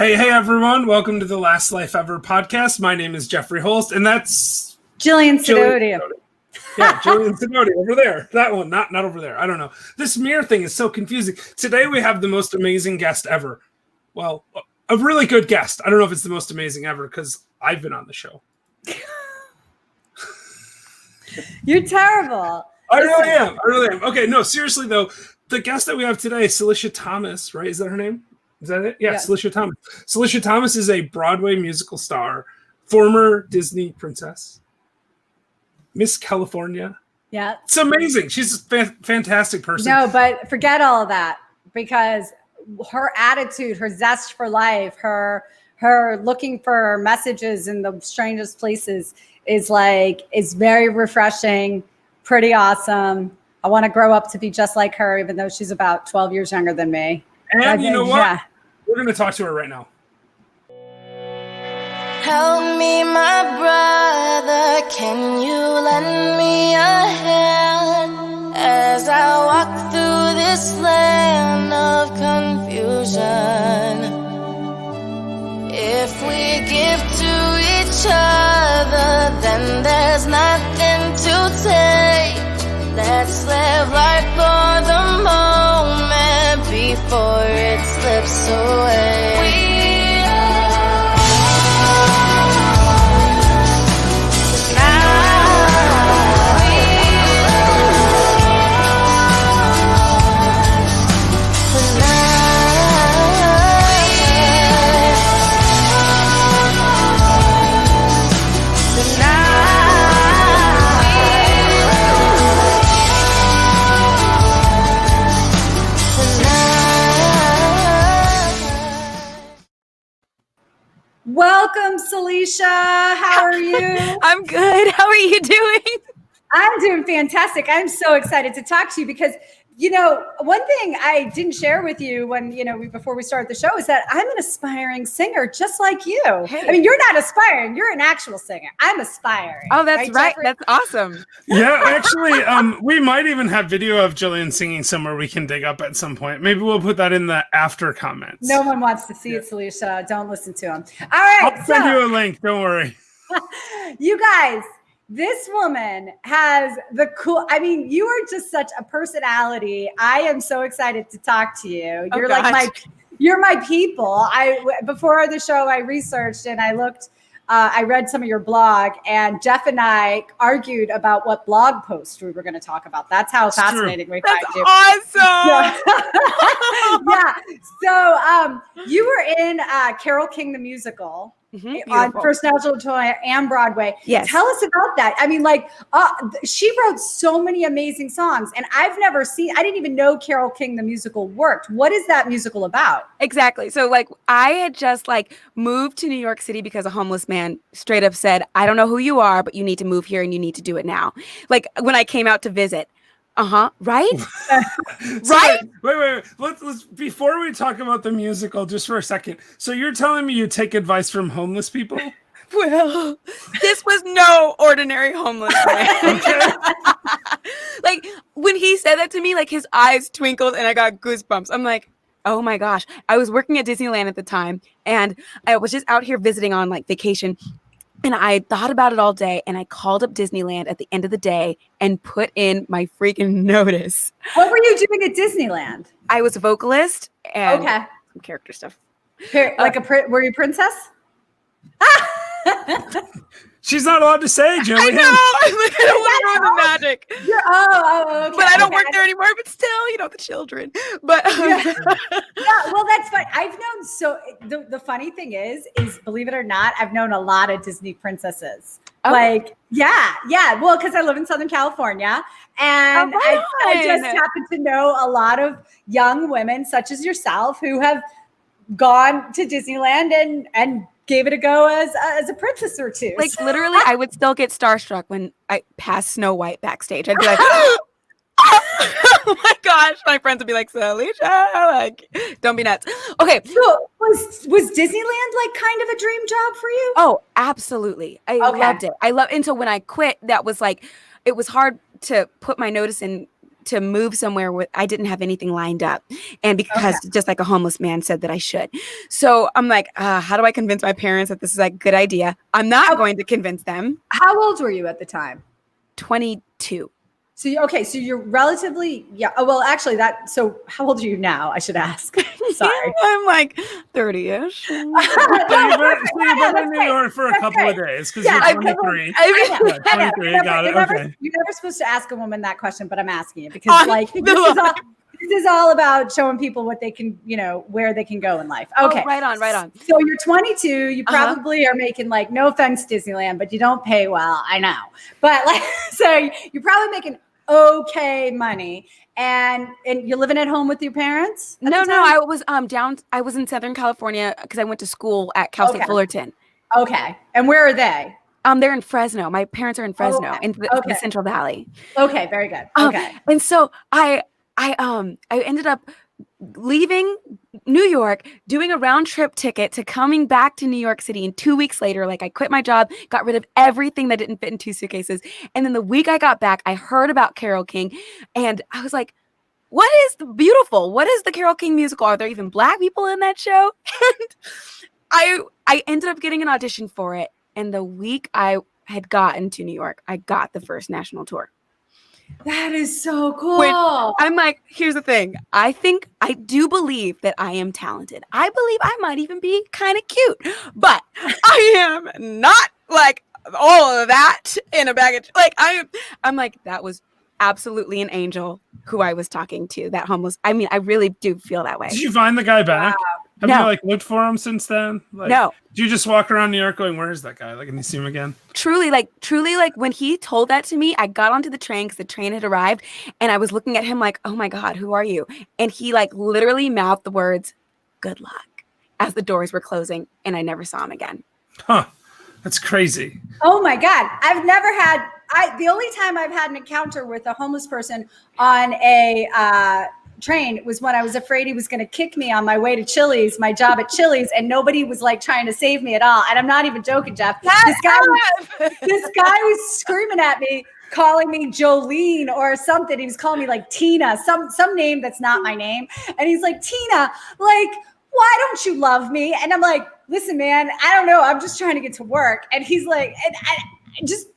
Hey everyone, welcome to the Last Life Ever podcast. My name is Jeffrey Holst, and that's Jillian Sidoti. Yeah, Jillian Sidoti over there. That one, not over there. I don't know. This mirror thing is so confusing. Today we have the most amazing guest ever. Well, a really good guest. I don't know if it's the most amazing ever because I've been on the show. You're terrible. I really am. Okay, no, seriously though, the guest that we have today, Salisha Thomas, right? Is that her name? Is that it? Yeah, Salisha Thomas. Salisha Thomas is a Broadway musical star, former Disney princess, Miss California. Yeah. It's amazing. She's a fantastic person. No, but forget all of that because her attitude, her zest for life, her looking for messages in the strangest places is very refreshing, pretty awesome. I want to grow up to be just like her, even though she's about 12 years younger than me. And you know what? Yeah. We're going to talk to her right now. Help me, my brother, can you lend me a hand as I walk through this land of confusion? If we give to each other, then there's nothing to take. Let's live life for the moment before it slips away. Welcome, Salisha. How are you? I'm good. How are you doing? I'm doing fantastic. I'm so excited to talk to you because, one thing I didn't share with you before we started the show is that I'm an aspiring singer just like you. Hey. I mean, you're not aspiring. You're an actual singer. I'm aspiring. Oh, that's right. That's awesome. Yeah, actually, we might even have video of Jillian singing somewhere we can dig up at some point. Maybe we'll put that in the after comments. No one wants to see it, Salisha. Don't listen to him. All right. I'll send you a link. Don't worry. You guys. This woman has you are just such a personality. I am so excited to talk to you. You're my people. Before the show, I researched and I looked, I read some of your blog, and Jeff and I argued about what blog post we were going to talk about. That's how fascinating we find you. Awesome. Yeah. So you were in Carole King the Musical. Mm-hmm. On First National Tour and Broadway. Yes. Tell us about that. I mean, she wrote so many amazing songs, and I didn't even know Carole King the Musical worked. What is that musical about? Exactly. So I had just moved to New York City because a homeless man straight up said, I don't know who you are, but you need to move here and you need to do it now. When I came out to visit. Right? Right? Wait. Let's before we talk about the musical, just for a second. So you're telling me you take advice from homeless people? Well, this was no ordinary homeless man. Okay. When he said that to me, his eyes twinkled and I got goosebumps. I'm like, oh my gosh. I was working at Disneyland at the time and I was just out here visiting on vacation. And I thought about it all day, and I called up Disneyland at the end of the day and put in my freaking notice. What were you doing at Disneyland? I was a vocalist and some character stuff. Were you a princess? She's not allowed to say, Jillian. I know. I don't want to ruin the magic. Okay. But I don't work there anymore. But still, the children. But yeah, well, that's fine. I've known the funny thing is believe it or not, I've known a lot of Disney princesses. Okay. Well, because I live in Southern California, and I just happen to know a lot of young women, such as yourself, who have gone to Disneyland and gave it a go as a princess or two. Literally, I would still get starstruck when I passed Snow White backstage. I'd be like, oh my gosh. My friends would be like, Salisha, don't be nuts. Okay. So was Disneyland kind of a dream job for you? Oh, absolutely. I loved it. And so when I quit, that was it was hard to put my notice in to move somewhere where I didn't have anything lined up. And because just like a homeless man said that I should. So I'm like, how do I convince my parents that this is like a good idea? I'm not going to convince them. How old were you at the time? 22. So you're relatively Oh, well, actually, So how old are you now? I should ask. Sorry, I'm like 30-ish. So you've been in New York for a couple of days because you're 23. 23. Got it. Okay. You're never supposed to ask a woman that question, but I'm asking it because this is all about showing people what they can, where they can go in life. Okay, right on. So you're 22. You probably are making no offense, Disneyland, but you don't pay well. I know, but so you're probably making okay money, and you're living at home with your parents? No, I was I was in Southern California because I went to school at Cal State Fullerton. Okay, and where are they? They're in Fresno. My parents are in Fresno, in the Central Valley. Okay, very good. Okay, and so I ended up leaving New York, doing a round trip ticket to coming back to New York City. And 2 weeks later, I quit my job, got rid of everything that didn't fit in 2 suitcases. And then the week I got back, I heard about Carole King, and I was like, what is the Carole King musical? Are there even Black people in that show? And I ended up getting an audition for it. And the week I had gotten to New York, I got the first national tour. That is so cool. I'm like, here's the thing. I do believe that I am talented. I believe I might even be kind of cute, but I am not like all of that in a baggage. I'm like, that was absolutely an angel who I was talking to, that homeless. I mean, I really do feel that way. Did you find the guy back? Wow. Have you looked for him since then? No. Do you just walk around New York going, where is that guy? Can you see him again? Truly, when he told that to me, I got onto the train because the train had arrived, and I was looking at him like, oh my God, who are you? And he literally mouthed the words, good luck, as the doors were closing, and I never saw him again. Huh. That's crazy. Oh my God. I've never had, the only time I've had an encounter with a homeless person on a train was when I was afraid he was going to kick me on my way to Chili's, my job at Chili's, and nobody was trying to save me at all. And I'm not even joking, Jeff. This guy was screaming at me, calling me Jolene or something. He was calling me Tina, some name that's not my name. And he's like, Tina, why don't you love me? And I'm like, listen, man, I don't know. I'm just trying to get to work. And he's like, and just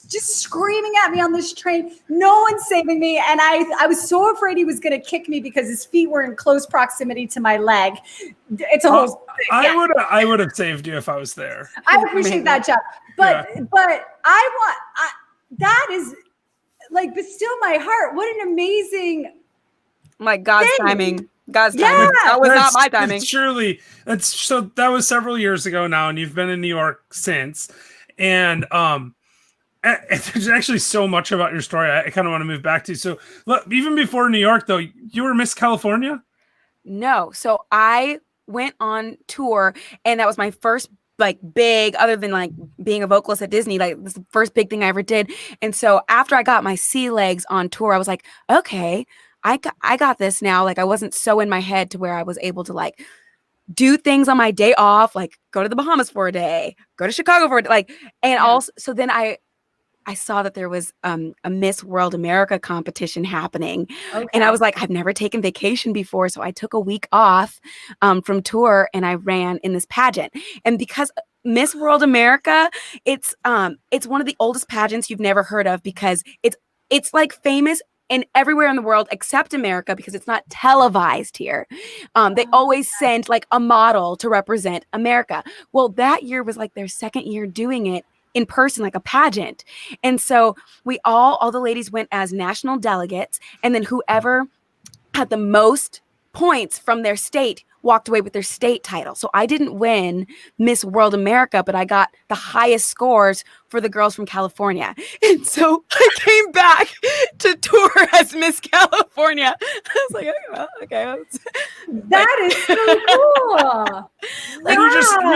screaming at me on this train. No one's saving me. And I was so afraid he was going to kick me because his feet were in close proximity to my leg. It's a whole thing. I would have saved you if I was there. I appreciate that, Jeff. But that is but still my heart. What an amazing God's thing. Timing. God's timing. That was not my timing. That was several years ago now, and you've been in New York since. And there's actually so much about your story I kind of want to move back to. So look, even before New York, though, you were Miss California? No. So I went on tour, and that was my first big, other than being a vocalist at Disney, this is the first big thing I ever did. And so after I got my sea legs on tour, I was like, okay, I got this now. I wasn't so in my head to where I was able to do things on my day off, go to the Bahamas for a day, go to Chicago for a day, and also, so then I saw that there was a Miss World America competition happening. Okay. And I was like, I've never taken vacation before. So I took a week off from tour, and I ran in this pageant. And because Miss World America, it's one of the oldest pageants you've never heard of, because it's famous and everywhere in the world except America, because it's not televised here. They always send a model to represent America. Well, that year was their second year doing it in person, a pageant. And so we all the ladies went as national delegates, and then whoever had the most points from their state walked away with their state title. So I didn't win Miss World America, but I got the highest scores for the girls from California. And so I came back to tour as Miss California. I was like, oh, well, okay. That is so cool. You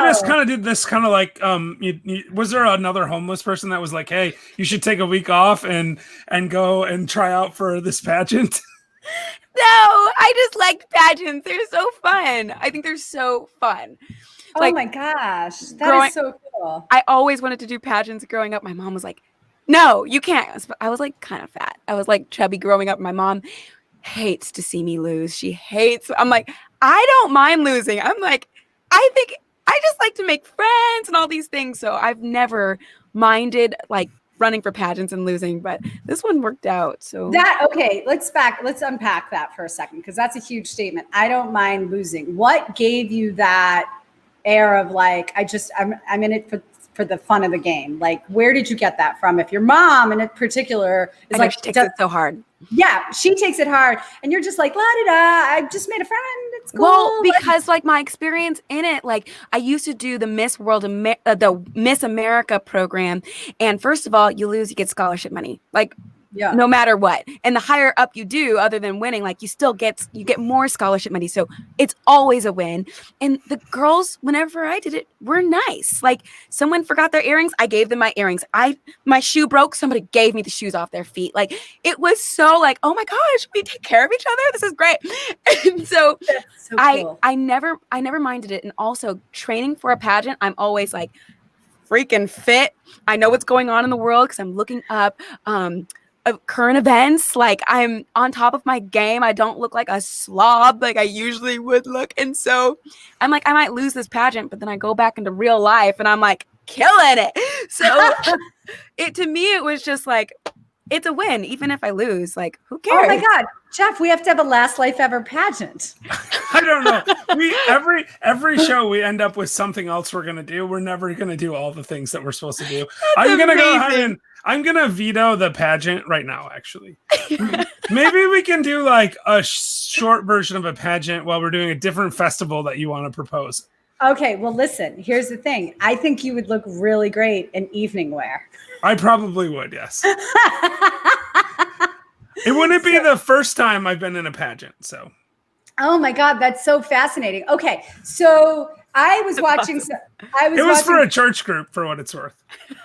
just kind of did this kind of was there another homeless person that was like, hey, you should take a week off and go and try out for this pageant? No, I just liked pageants. They're so fun. I think they're so fun. Oh my gosh. That is so cool. I always wanted to do pageants growing up. My mom was like, no, you can't. I was kind of fat. I was chubby growing up. My mom, hates to see me lose. She hates. I'm like, I don't mind losing. I'm like, I think I just like to make friends and all these things. So I've never minded like running for pageants and losing, but this one worked out. So okay, let's unpack that for a second, because that's a huge statement. I don't mind losing. What gave you that air of like, I'm in it for the fun of the game? Like, where did you get that from? If your mom in particular is like, she takes it so hard. Yeah, she takes it hard, and you're just like, la da da. I just made a friend. It's cool. Well, because like my experience in it, like I used to do the Miss World, the Miss America program, and first of all, you lose, you get scholarship money. Like. Yeah. No matter what. And the higher up you do, other than winning, like you get more scholarship money. So it's always a win. And the girls, whenever I did it, were nice. Like someone forgot their earrings, I gave them my earrings. My shoe broke, somebody gave me the shoes off their feet. Like it was so like, oh my gosh, we take care of each other. This is great. And so, cool. I never minded it. And also training for a pageant, I'm always like freaking fit. I know what's going on in the world because I'm looking up of current events. Like I'm on top of my game. I don't look like a slob like I usually would look. And so I'm like, I might lose this pageant, but then I go back into real life and I'm like killing it. So to me, it was just like, it's a win. Even if I lose, like who cares? Oh my God, Jeff, we have to have a Last Life Ever pageant. I don't know. Every show we end up with something else we're gonna do. We're never gonna do all the things that we're supposed to do. I'm gonna go ahead and I'm gonna veto the pageant right now. Actually, maybe we can do like a short version of a pageant while we're doing a different festival that you want to propose. Okay, well, listen. Here's the thing. I think you would look really great in evening wear. I probably would. Yes. It wouldn't be the first time I've been in a pageant, so. Oh my God, that's so fascinating. Okay, so I was watching. It was for a church group, for what it's worth.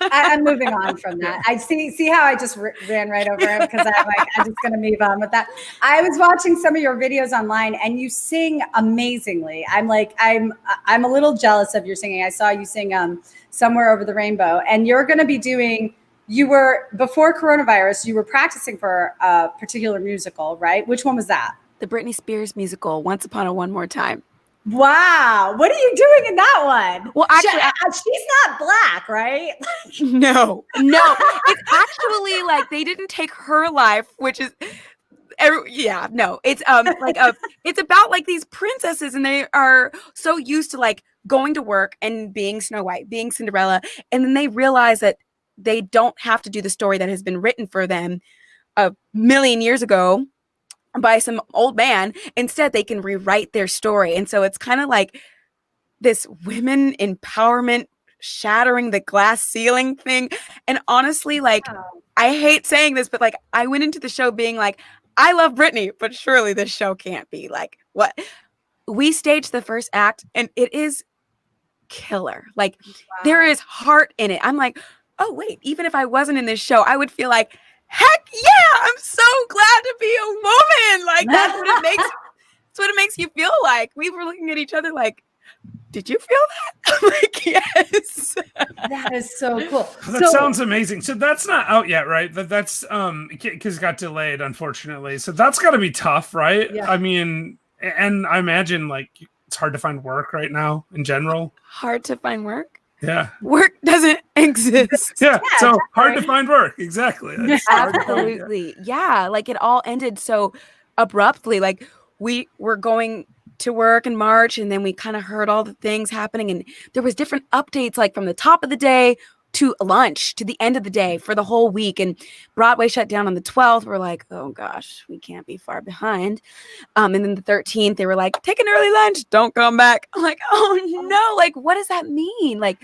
I'm moving on from that. I see how I just ran right over him because I'm just going to move on with that. I was watching some of your videos online, and you sing amazingly. I'm a little jealous of your singing. I saw you sing "Somewhere Over the Rainbow," and you're going to be doing. You were before coronavirus. You were practicing for a particular musical, right? Which one was that? The Britney Spears musical, Once Upon a One More Time. Wow. What are you doing in that one? Well, actually, she's not black, right? No. It's actually like they didn't take her life, which is, no. It's it's about like these princesses, and they are so used to like going to work and being Snow White, being Cinderella, and then they realize that they don't have to do the story that has been written for them a million years ago by some old man. Instead, they can rewrite their story. And so it's kind of like this women empowerment, shattering the glass ceiling thing. And honestly, like, I hate saying this, but like, I went into the show being like, I love Britney, but surely this show can't be like what we staged the first act, and it is killer. Like, there is heart in it. I'm like, oh wait, even if I wasn't in this show, I would feel like, heck yeah, I'm so glad to be a woman. Like that's what it makes you feel like. We were looking at each other like, did you feel that? I'm like, yes. That is so cool. That sounds amazing. So that's not out yet, right? That's because it got delayed, unfortunately. So that's got to be tough, right? Yeah. I mean, and I imagine like it's hard to find work right now in general. Hard to find work? Yeah. Work doesn't exist. Yeah. So hard to find work. Exactly. Absolutely. Yeah. Like it all ended so abruptly. Like we were going to work in March, and then we kind of heard all the things happening, and there was different updates like from the top of the day to lunch to the end of the day for the whole week. And Broadway shut down on the 12th. We're like, oh gosh, we can't be far behind. And then the 13th, they were like, take an early lunch, don't come back. I'm like, oh no, like, what does that mean? Like,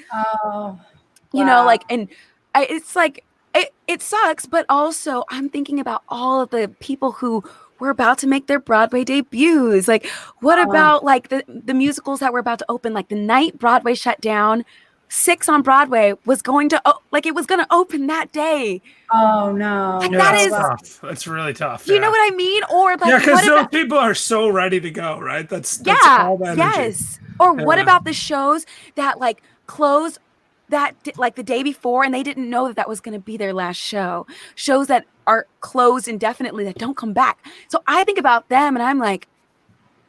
you know, like, and it's like, it sucks, but also I'm thinking about all of the people who were about to make their Broadway debuts. Like, what about like the musicals that were about to open? Like the night Broadway shut down, 6 on Broadway was going to it was going to open that day. Oh no! Like, that is tough. That's really tough. You know what I mean? Or like, because those people are so ready to go, right? That's all that. Yes. Or what about the shows that like close like the day before, and they didn't know that was going to be their last show. Shows that are closed indefinitely that don't come back. So I think about them and I'm like,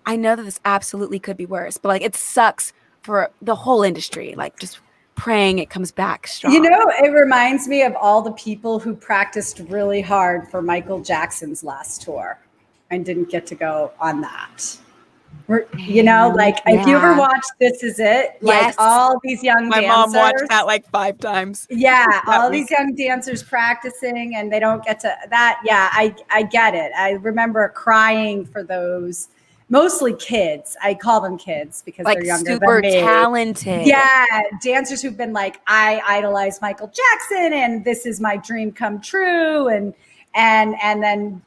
I know that this absolutely could be worse, but like it sucks for the whole industry. Like just praying it comes back strong. You know, it reminds me of all the people who practiced really hard for Michael Jackson's last tour and didn't get to go on that. You know, like if you ever watched This Is It, like all these young dancers. My mom watched that like 5 times. Yeah, all these young dancers practicing and they don't get to that. Yeah, I get it. I remember crying for those, mostly kids. I call them kids because like they're younger super than me. Talented. Yeah, dancers who've been like, I idolize Michael Jackson and this is my dream come true. And then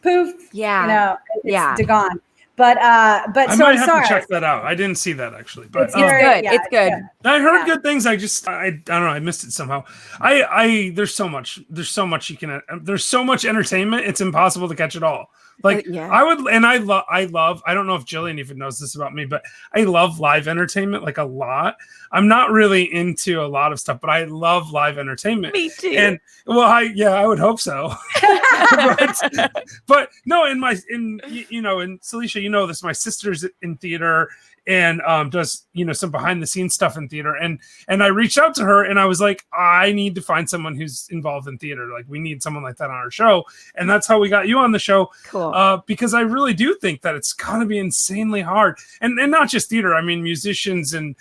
poof, you know, it's gone. But I so might I'm have sorry. to check that out. I didn't see that actually, but It's good. It's good. I heard good things. I don't know. I missed it somehow. There's so much you can. There's so much entertainment. It's impossible to catch it all. Like I would, and I love. I don't know if Jillian even knows this about me, but I love live entertainment like a lot. I'm not really into a lot of stuff, but I love live entertainment. Me too. And well, I would hope so. but no, in Salisha, you know this. My sister's in theater and does some behind the scenes stuff in theater, and I reached out to her and I was like, I need to find someone who's involved in theater. Like we need someone like that on our show, and that's how we got you on the show. Cool. Because I really do think that it's gonna be insanely hard, and not just theater. I mean, musicians and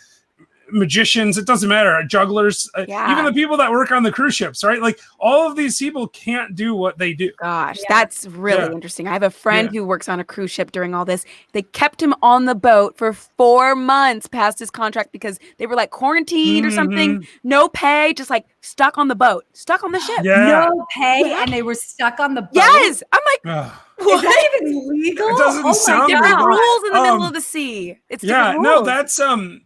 magicians, it doesn't matter, jugglers, even the people that work on the cruise ships, right? Like all of these people can't do what they do. Gosh, that's really interesting. I have a friend who works on a cruise ship during all this. They kept him on the boat for 4 months past his contract because they were like quarantined or something. No pay, just like stuck on the boat, stuck on the ship. No pay, and they were stuck on the boat. Yes, I'm like, is that even legal? It doesn't sound legal. Rules in the middle of the sea. It's different rules.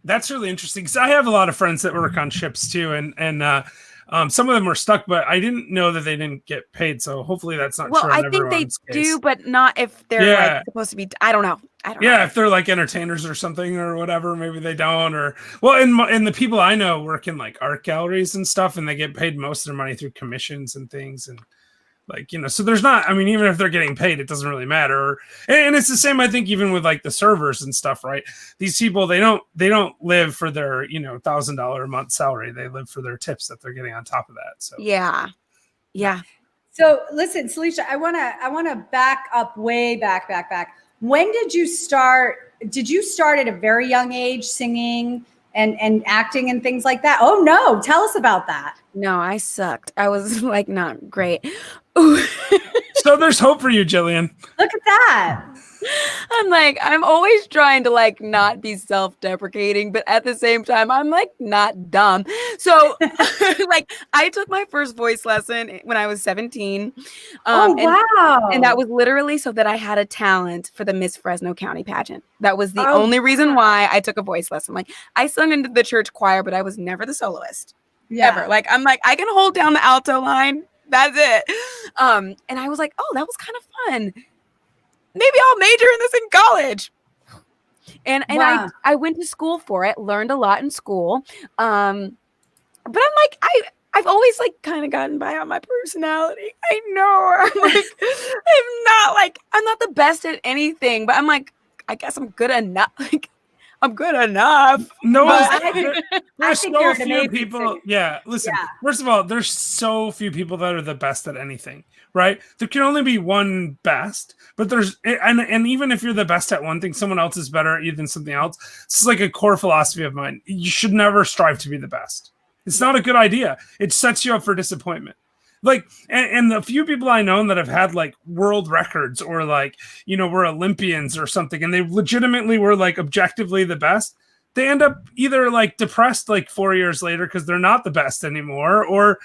That's really interesting because I have a lot of friends that work on ships too, and some of them were stuck, but I didn't know that they didn't get paid. So hopefully that's not true. Well, I think they do, but not if they're like supposed to be. I don't know. If they're like entertainers or something or whatever, maybe they don't. Or and the people I know work in like art galleries and stuff, and they get paid most of their money through commissions and things, and like so there's not. I mean, even if they're getting paid, it doesn't really matter. And it's the same, I think, even with like the servers and stuff, right? These people they don't live for their $1,000 a month salary. They live for their tips that they're getting on top of that. So yeah. So listen, Salisha, I wanna back up way back. When did you start? Did you start at a very young age singing and acting and things like that? Oh no, tell us about that. No, I sucked. I was like not great. So there's hope for you, Jillian. Look at that. I'm always trying to like not be self-deprecating, but at the same time, I'm like not dumb. So like I took my first voice lesson when I was 17. Wow. And that was literally so that I had a talent for the Miss Fresno County pageant. That was the only reason why I took a voice lesson. Like I sung into the church choir, but I was never the soloist. Ever. Like I'm like, I can hold down the alto line. That's it. And I was like, oh, that was kind of fun. Maybe I'll major in this in college. And I went to school for it, learned a lot in school. But I'm like, I've always like kind of gotten by on my personality. I know. I'm not the best at anything, but I'm like, I guess I'm good enough. Like I'm good enough. No, I think you're an few amazing people. singer. Yeah, listen. First of all, there's so few people that are the best at anything, right? There can only be one best, but and even if you're the best at one thing, someone else is better at you than something else. This is like a core philosophy of mine. You should never strive to be the best. It's not a good idea. It sets you up for disappointment. Like, and the few people I know that have had like world records or like, were Olympians or something, and they legitimately were like objectively the best, they end up either like depressed like 4 years later because they're not the best anymore, or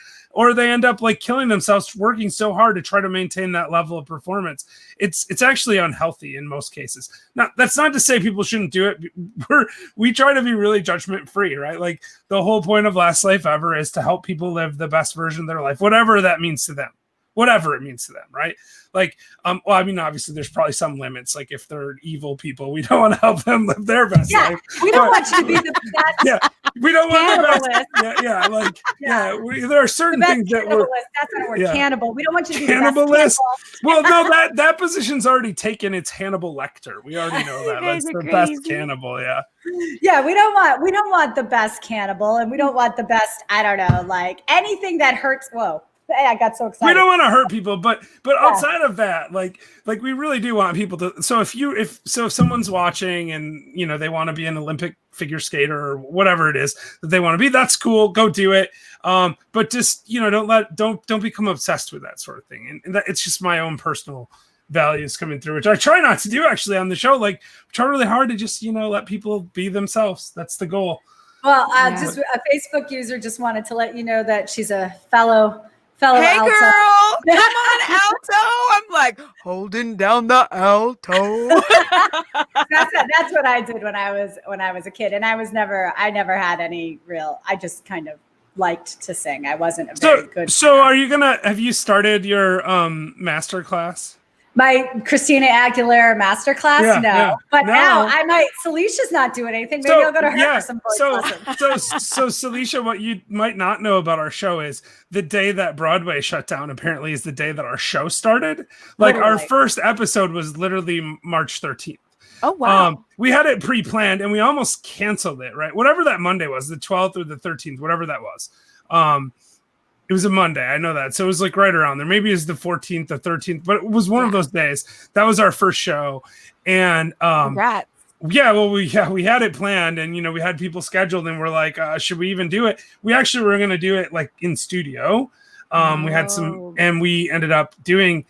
they end up like killing themselves working so hard to try to maintain that level of performance. It's actually unhealthy in most cases. Now, that's not to say people shouldn't do it. We try to be really judgment free, right? Like the whole point of Last Life Ever is to help people live the best version of their life, whatever that means to them. whatever it means to them, right? Like, well, I mean, obviously there's probably some limits. Like if they're evil people, we don't want to help them live their best life. We don't want you to be the best. Yeah, we don't want the best. There are certain things that we're. That's not a word. Cannibal. We don't want you to be cannibalist. Well, no, that position's already taken. It's Hannibal Lecter. We already know that. That's the best cannibal. Yeah. Yeah, we don't want the best cannibal, and we don't want the best. I don't know, like anything that hurts. Whoa. I got so excited. We don't want to hurt people, but outside of that, like we really do want people to. So if someone's watching and they want to be an Olympic figure skater or whatever it is that they want to be, that's cool. Go do it. But just don't become obsessed with that sort of thing. And that, it's just my own personal values coming through, which I try not to do actually on the show. Like try really hard to just let people be themselves. That's the goal. Well, just a Facebook user just wanted to let you know that she's a fellow hey alto. Girl, come on, alto. I'm like holding down the alto. That's what I did when I was a kid, and I never had any real. I just kind of liked to sing. I wasn't a very good. So, have you started your master class? My Christina Aguilera masterclass? Yeah, no. Yeah. But now I might, Salisha's not doing anything. Maybe I'll go to her for some voice lessons. So Salisha, what you might not know about our show is the day that Broadway shut down apparently is the day that our show started. Like our first episode was literally March 13th. Oh, wow. We had it pre-planned and we almost canceled it, right? Whatever that Monday was, the 12th or the 13th, whatever that was. It was a Monday. I know that. So it was like right around there. Maybe it was the 14th or 13th, but it was one of those days. That was our first show. And congrats. Yeah, well, we had it planned and, we had people scheduled and we're like, should we even do it? We actually were going to do it like in studio. We had some, and we ended up doing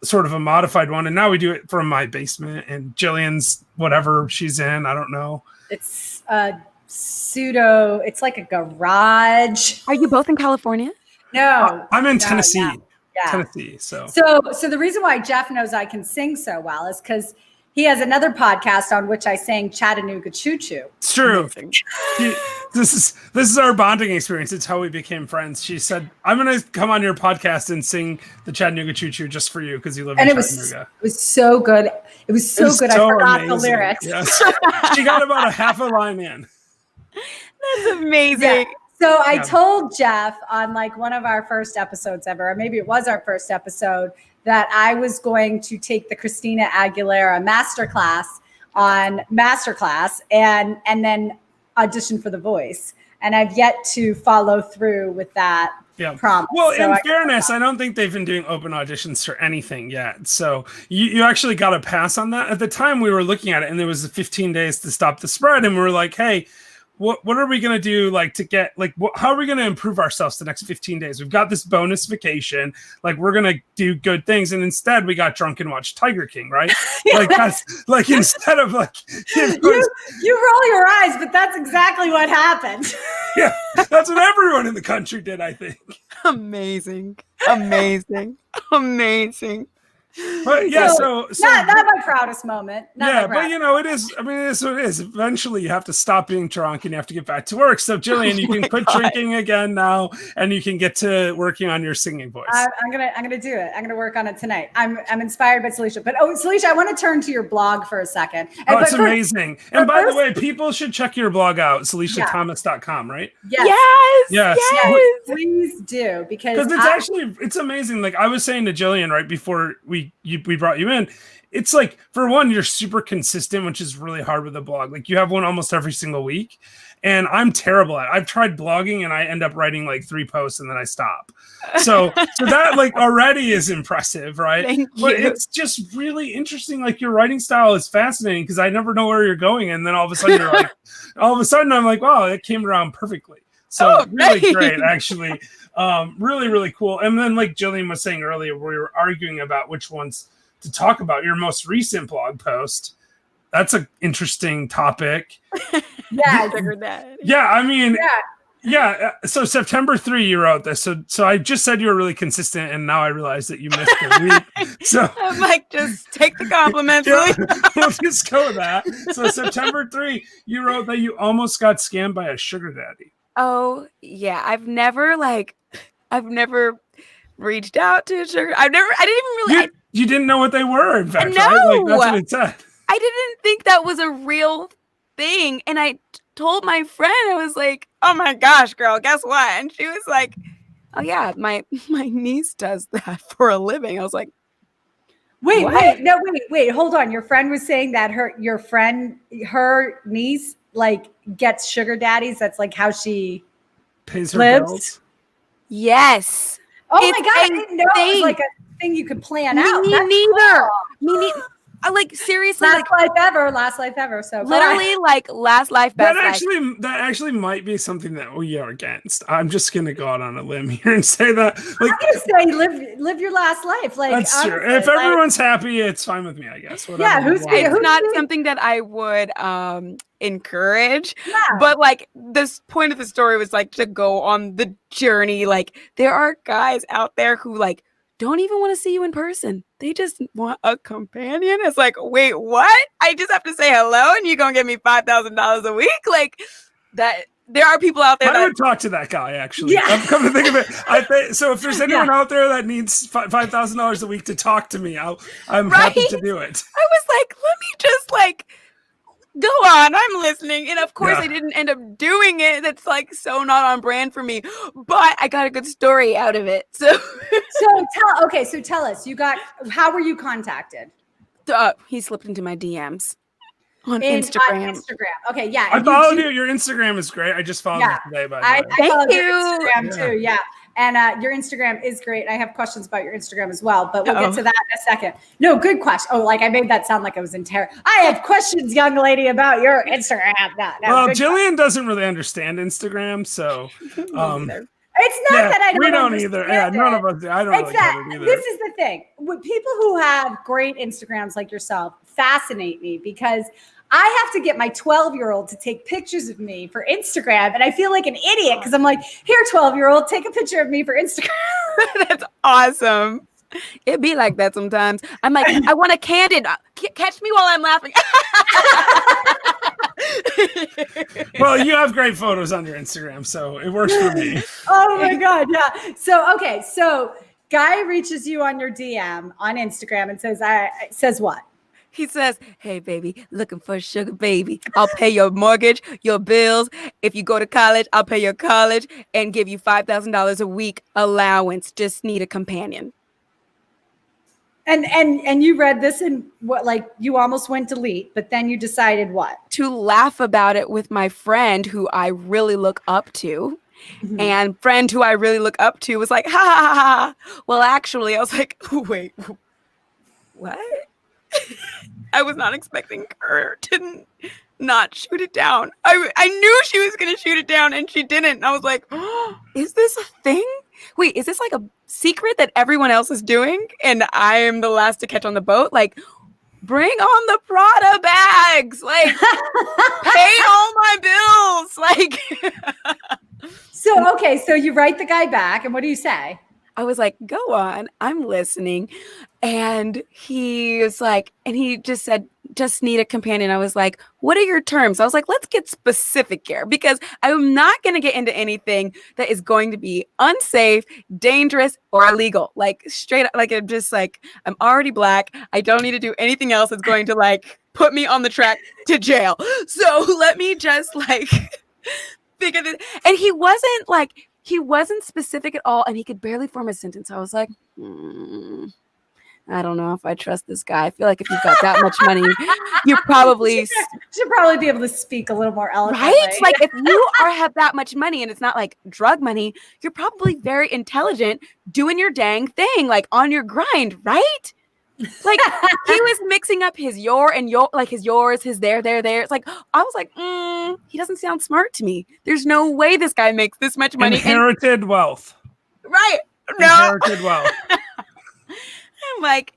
sort of a modified one. And now we do it from my basement and Jillian's whatever she's in. I don't know. It's pseudo. It's like a garage. Are you both in California? No, I'm in Tennessee. Yeah. Tennessee. So the reason why Jeff knows I can sing so well is because he has another podcast on which I sang Chattanooga Choo Choo. It's true. This is our bonding experience. It's how we became friends. She said, "I'm going to come on your podcast and sing the Chattanooga Choo Choo just for you because you live in Chattanooga." It was so good. It was so good. I forgot the lyrics. Yes. She got about a half a line in. That's amazing. Yeah. So I told Jeff on like one of our first episodes ever, or maybe it was our first episode, that I was going to take the Christina Aguilera masterclass on Masterclass and then audition for The Voice. And I've yet to follow through with that promise. Well, so in fairness, I don't think they've been doing open auditions for anything yet. So you actually got a pass on that. At the time we were looking at it and there was 15 days to stop the spread. And we were like, hey, what are we going to do to get how are we going to improve ourselves the next 15 days? We've got this bonus vacation. We're going to do good things. And instead we got drunk and watched Tiger King, right? That's instead of you roll your eyes, but that's exactly what happened. Yeah. That's what everyone in the country did, I think. Amazing. But yeah, so not my proudest moment. But it is. I mean, it is what it is. Eventually, you have to stop being drunk and you have to get back to work. So, Jillian, you can quit drinking again now, and you can get to working on your singing voice. I'm gonna do it. I'm gonna work on it tonight. I'm inspired by Salisha. But Salisha, I want to turn to your blog for a second. It's amazing. And by the way, people should check your blog out, SalishaThomas.com, right? Yes. Please do because it's amazing. Like I was saying to Jillian right before we brought you in, it's for one, you're super consistent, which is really hard with a blog. You have one almost every single week, and I'm terrible at it. I've tried blogging and I end up writing 3 posts and then I stop. So that already is impressive, right? Thank you. But it's just really interesting. Your writing style is fascinating because I never know where you're going, and then all of a sudden I'm like, wow, it came around perfectly. So really great, actually. Really, really cool. And then like Jillian was saying earlier, we were arguing about which ones to talk about. Your most recent blog post. That's an interesting topic. Yeah. Figured that. Yeah. I mean, yeah. So September 3, you wrote this. So I just said you were really consistent, and now I realize that you missed a week. So I'm like, just take the compliments. We'll just go with that. So September 3, you wrote that you almost got scammed by a sugar daddy. Oh yeah, I've never reached out to sugar. I didn't even really. You didn't know what they were, in fact, No. right? Like, that's what it said. I didn't think that was a real thing. And I told my friend, I was like, oh my gosh, girl, guess what? And she was like, oh yeah, my niece does that for a living. I was like, wait, what? wait, hold on. Your friend was saying that her niece like gets sugar daddies. That's like how she pays her lives. bills. Yes. Oh my God, I didn't know it was like a thing you could plan out. Me That's neither. cool. Me neither. Like seriously, Last life ever. So literally like last life, best life. That actually might be something that we are against. I'm just gonna go out on a limb here and say that. Like, I'm gonna say live your last life. Like that's honestly, true. If everyone's happy, it's fine with me, I guess. Yeah, it's not something that I would encourage. Yeah. But like this point of the story was like to go on the journey. Like there are guys out there who like don't even want to see you in person. They just want a companion. It's like, wait, what? I just have to say hello and you're going to give me $5,000 a week? Like that. There are people out there I would talk to that guy, actually. Yeah. I'm coming to think of it. So if there's anyone out there that needs $5,000 a week to talk to me, I'm happy to do it. I was like, let me just like, go on, I'm listening. And of course I didn't end up doing it. That's like so not on brand for me, but I got a good story out of it. So tell us, how were you contacted? He slipped into my DMs on Instagram. Okay. Yeah. I followed you. Your Instagram is great. I just followed you today, by the way. Thank you. Your Instagram too. Yeah. And your Instagram is great. I have questions about your Instagram as well, but we'll get to that in a second. No, good question. Oh, like I made that sound like I was in terror. I have questions, young lady, about your Instagram. No, well, Jillian doesn't really understand Instagram, so it's not that I don't. We don't either. Yeah, none of us do. I don't really get it either. This is the thing. With people who have great Instagrams like yourself fascinate me because I have to get my 12-year-old to take pictures of me for Instagram. And I feel like an idiot because I'm like, here, 12-year-old, take a picture of me for Instagram. That's awesome. It'd be like that sometimes. I'm like, I want a candid. Catch me while I'm laughing. Well, you have great photos on your Instagram, so it works for me. Oh, my God. Yeah. So guy reaches you on your DM on Instagram and says what? He says, hey, baby, looking for a sugar baby. I'll pay your mortgage, your bills. If you go to college, I'll pay your college and give you $5,000 a week allowance. Just need a companion. And you read this and what, like you almost went delete, but then you decided what? To laugh about it with my friend who I really look up to. Mm-hmm. And friend who I really look up to was like, ha, ha, ha, ha. Well, actually, I was like, wait, what? I was not expecting her to not shoot it down. I knew she was going to shoot it down and she didn't. And I was like, oh, is this a thing? Wait, is this like a secret that everyone else is doing? And I am the last to catch on the boat? Like, bring on the Prada bags. Like, pay all my bills. Like, so you write the guy back and what do you say? I was like, go on, I'm listening. And he was like, and he just said, just need a companion. I was like, what are your terms? I was like, let's get specific here because I'm not going to get into anything that is going to be unsafe, dangerous, or illegal. Like straight up, like I'm just like, I'm already Black. I don't need to do anything else that's going to like put me on the track to jail. So let me just like figure this. And he wasn't specific at all, and he could barely form a sentence. I was like, I don't know if I trust this guy. I feel like if you've got that much money, you probably should probably be able to speak a little more eloquently. Right? Like if you have that much money and it's not like drug money, you're probably very intelligent doing your dang thing, like on your grind, right? Like he was mixing up his your and your, like his yours, his there. It's like, I was like, he doesn't sound smart to me. There's no way this guy makes this much money. Inherited wealth. Right. No. Inherited wealth. I'm like,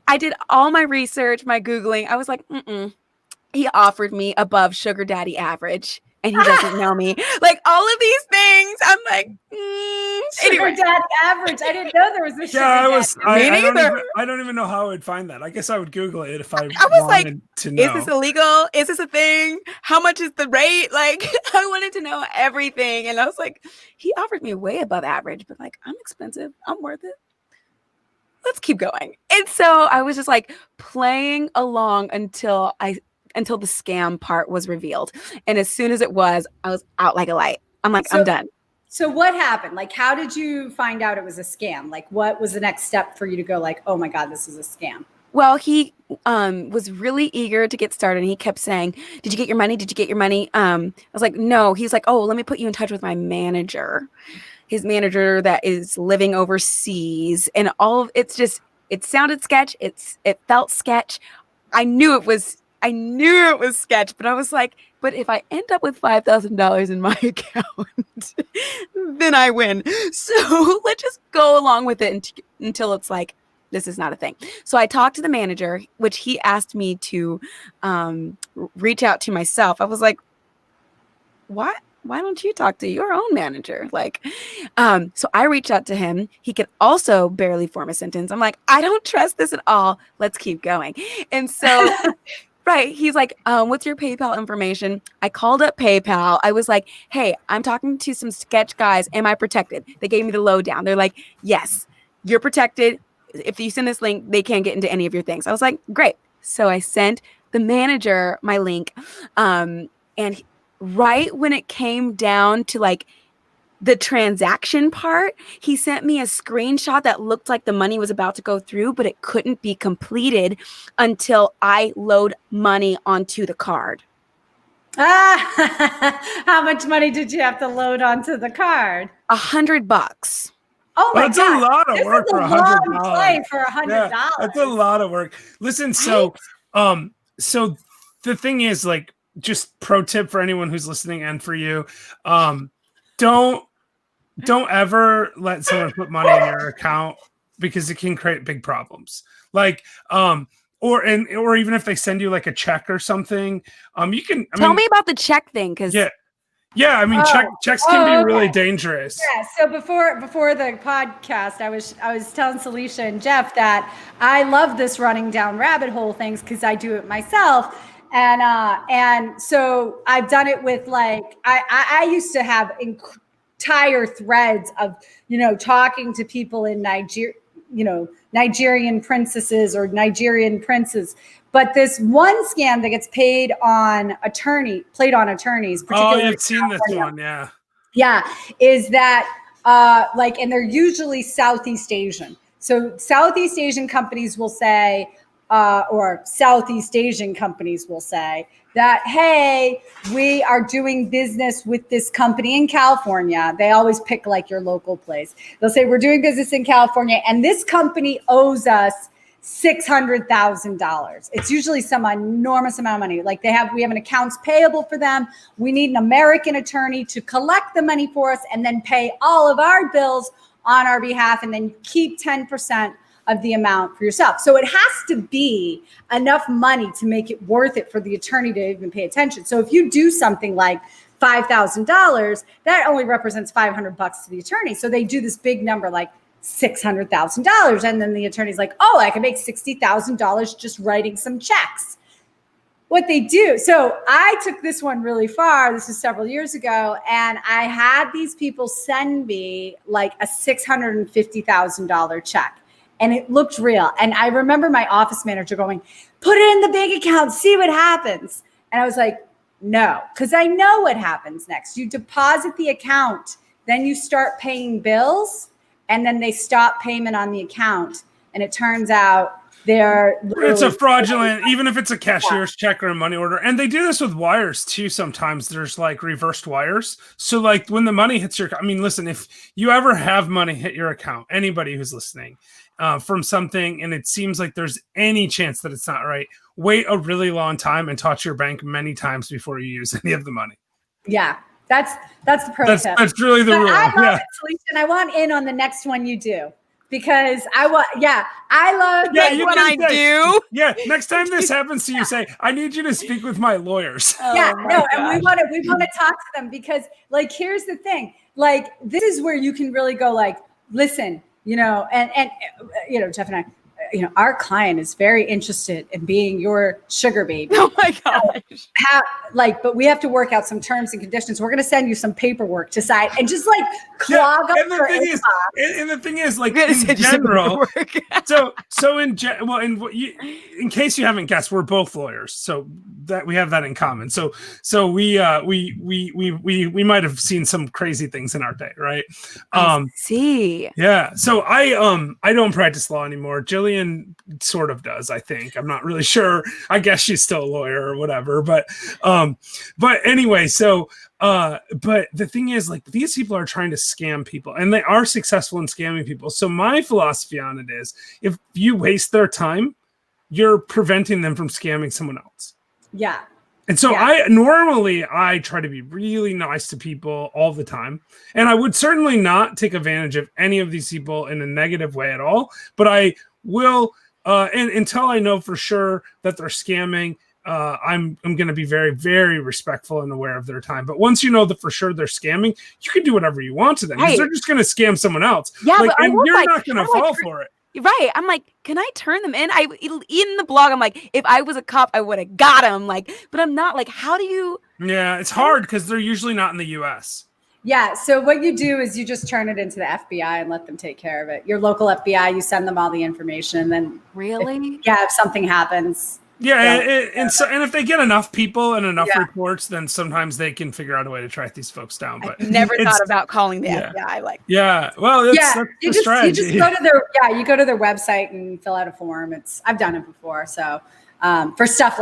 I did all my research, my Googling. I was like, he offered me above sugar daddy average and he doesn't know me. Like all of these things. I'm like, Sugar daddy average. I didn't know there was a sugar daddy. I don't even know how I would find that. I guess I would Google it if I was wanted to know. Is this illegal? Is this a thing? How much is the rate? Like, I wanted to know everything. And I was like, he offered me way above average, but like, I'm expensive. I'm worth it. Let's keep going. And so I was just like playing along until the scam part was revealed. And as soon as it was, I was out like a light. I'm like, I'm done. So what happened? Like, how did you find out it was a scam? Like, what was the next step for you to go like, oh my God, this is a scam? Well, he was really eager to get started. And he kept saying, did you get your money? Did you get your money? I was like, no. He's like, oh, let me put you in touch with my manager. His manager that is living overseas. And all of it sounded sketch. It felt sketch. I knew it was sketch, but I was like, but if I end up with $5,000 in my account, then I win. So let's just go along with it until it's like, this is not a thing. So I talked to the manager, which he asked me to reach out to myself. I was like, what? Why don't you talk to your own manager? Like, so I reached out to him. He could also barely form a sentence. I'm like, I don't trust this at all. Let's keep going. And so right. He's like, what's your PayPal information? I called up PayPal. I was like, hey, I'm talking to some sketch guys. Am I protected? They gave me the lowdown. They're like, yes, you're protected. If you send this link, they can't get into any of your things. I was like, great. So I sent the manager my link. And right when it came down to like the transaction part, he sent me a screenshot that looked like the money was about to go through, but it couldn't be completed until I load money onto the card. How much money did you have to load onto the card? $100. Oh my God. That's a lot of work for $100. Play for $100. Yeah, that's a lot of work. Listen, so the thing is, like, just pro tip for anyone who's listening and for you, don't ever let someone put money in your account because it can create big problems. Like, or even if they send you like a check or something, you can tell me about the check thing. Cause I mean, checks can be really dangerous. Yeah. So before the podcast, I was telling Salisha and Jeff that I love this running down rabbit hole things because I do it myself. And so I've done it with like, I used to have entire threads of, talking to people in Nigeria, Nigerian princesses or Nigerian princes. But this one scam that gets played on attorneys, particularly. Oh, you've seen this one, yeah. Yeah, is that and they're usually Southeast Asian. So Southeast Asian companies will say, that, hey, we are doing business with this company in California. They always pick like your local place. They'll say, we're doing business in California and this company owes us $600,000. It's usually some enormous amount of money. Like we have an accounts payable for them. We need an American attorney to collect the money for us and then pay all of our bills on our behalf and then keep 10% of the amount for yourself. So it has to be enough money to make it worth it for the attorney to even pay attention. So if you do something like $5,000, that only represents $500 to the attorney. So they do this big number like $600,000. And then the attorney's like, oh, I can make $60,000 just writing some checks. What they do. So I took this one really far. This was several years ago. And I had these people send me like a $650,000 check. And it looked real. And I remember my office manager going, put it in the bank account, see what happens. And I was like, no, because I know what happens next. You deposit the account, then you start paying bills, and then they stop payment on the account. And it turns out it's a fraudulent, even if it's a cashier's check or a money order. And they do this with wires too. Sometimes there's like reversed wires. So like when the money hits listen, if you ever have money hit your account, anybody who's listening from something, and it seems like there's any chance that it's not right, wait a really long time and talk to your bank many times before you use any of the money. Yeah. That's the pro tip. That's really the rule. I love it, Salisha, and I want in on the next one you do. because I love what I do. Yeah, next time this happens to you, say, I need you to speak with my lawyers. And we want to talk to them because, like, here's the thing, like, this is where you can really go, like, listen, and Jeff and I, our client is very interested in being your sugar baby. Oh my gosh. But we have to work out some terms and conditions. We're going to send you some paperwork to sign and just like clog up your inbox. And the thing is, like, in general, in case you haven't guessed, we're both lawyers, so that we have that in common. So we might have seen some crazy things in our day, right? See. Yeah. So I don't practice law anymore. Jillian sort of does, I think. I'm not really sure. I guess she's still a lawyer or whatever. But anyway, but the thing is, like, these people are trying to scam people, and they are successful in scamming people. So my philosophy on it is, if you waste their time, you're preventing them from scamming someone else. Yeah. And so I try to be really nice to people all the time. And I would certainly not take advantage of any of these people in a negative way at all. But I will, and until I know for sure that they're scamming, I'm going to be very, very respectful and aware of their time. But once you know that for sure they're scamming, you can do whatever you want to them. Because they're just going to scam someone else. Yeah, but and you're not going to fall for it. Right. I'm like, can I turn them in? In the blog, I'm like, if I was a cop, I would have got them. Like, but I'm not. Like, how do you? Yeah, it's hard because they're usually not in the U.S. Yeah. So what you do is you just turn it into the FBI and let them take care of it. Your local FBI, you send them all the information. Then if something happens. Yeah, and if they get enough people and enough reports, then sometimes they can figure out a way to track these folks down. But I've never thought about calling the FBI. Well, that's you just go to their website and fill out a form. I've done it before, so. For stuff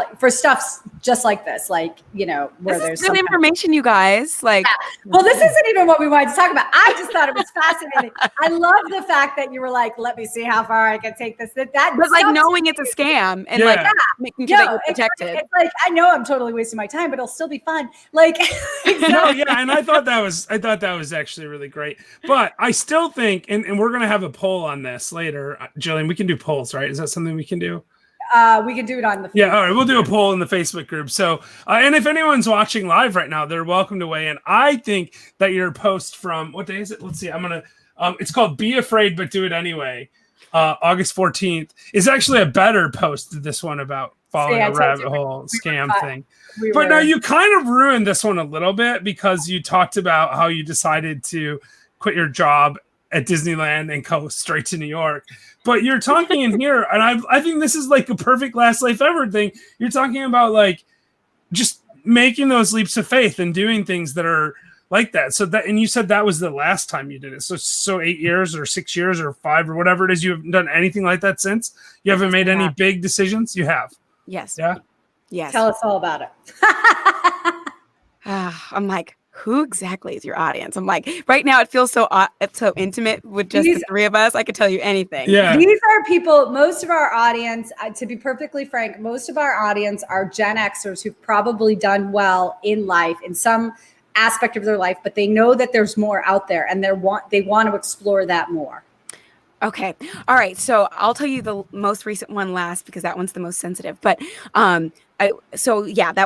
just like this, like, where this there's good information, you guys. Like, well, this isn't even what we wanted to talk about. I just thought it was fascinating. I love the fact that you were like, let me see how far I can take this. That was like knowing it's a scam and making sure that you're protected. It's like, I know I'm totally wasting my time, but it'll still be fun. Like, and I thought that was actually really great. But I still think, and we're gonna have a poll on this later, Jillian. We can do polls, right? Is that something we can do? We can do it on the Facebook. Yeah, all right, we'll do a poll in the Facebook group. So, and if anyone's watching live right now, they're welcome to weigh in. I think that your post from, what day is it? Let's see. I'm gonna. It's called "Be Afraid but Do It Anyway." August 14th is actually a better post than this one about following a rabbit hole scam thing. But now you kind of ruined this one a little bit because you talked about how you decided to quit your job at Disneyland and go straight to New York. But you're talking in here, and I think this is like a perfect last life ever thing. You're talking about like just making those leaps of faith and doing things that are like that. So that, and you said that was the last time you did it. So 8 years or 6 years or 5 or whatever it is, you haven't done anything like that since? You haven't made any big decisions? You have? Yes. Yeah? Yes. Tell us all about it. I'm like, who exactly is your audience? I'm like, right now it feels so intimate with just the three of us. I could tell you anything. Yeah. These are people, most of our audience, to be perfectly frank, most of our audience are Gen Xers who've probably done well in life in some aspect of their life, but they know that there's more out there and they want to explore that more. Okay. All right. So I'll tell you the most recent one last because that one's the most sensitive. But that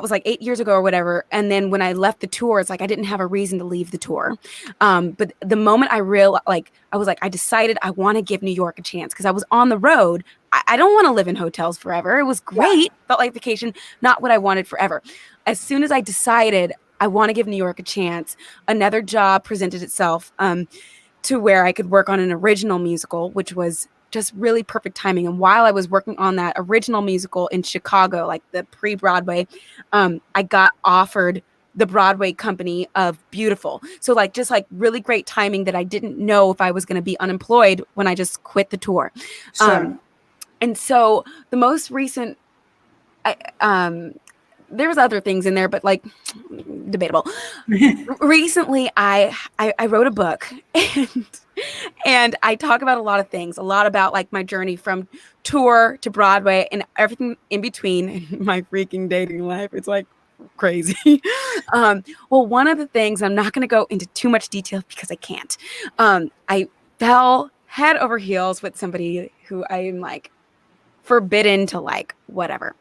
was like 8 years ago or whatever. And then when I left the tour, it's like I didn't have a reason to leave the tour. But the moment I realized, I decided I want to give New York a chance because I was on the road. I don't want to live in hotels forever. It was great. Felt like vacation, not what I wanted forever. As soon as I decided I want to give New York a chance, another job presented itself to where I could work on an original musical, which was just really perfect timing. And while I was working on that original musical in Chicago, like the pre-Broadway, I got offered the Broadway company of Beautiful. So just really great timing that I didn't know if I was going to be unemployed when I just quit the tour. Sure. And so the most recent, there's other things in there, but debatable. Recently, I wrote a book and I talk about a lot of things, a lot about my journey from tour to Broadway and everything in between in my freaking dating life. It's crazy. Well, one of the things, I'm not going to go into too much detail because I can't. I fell head over heels with somebody who I am like forbidden to like whatever.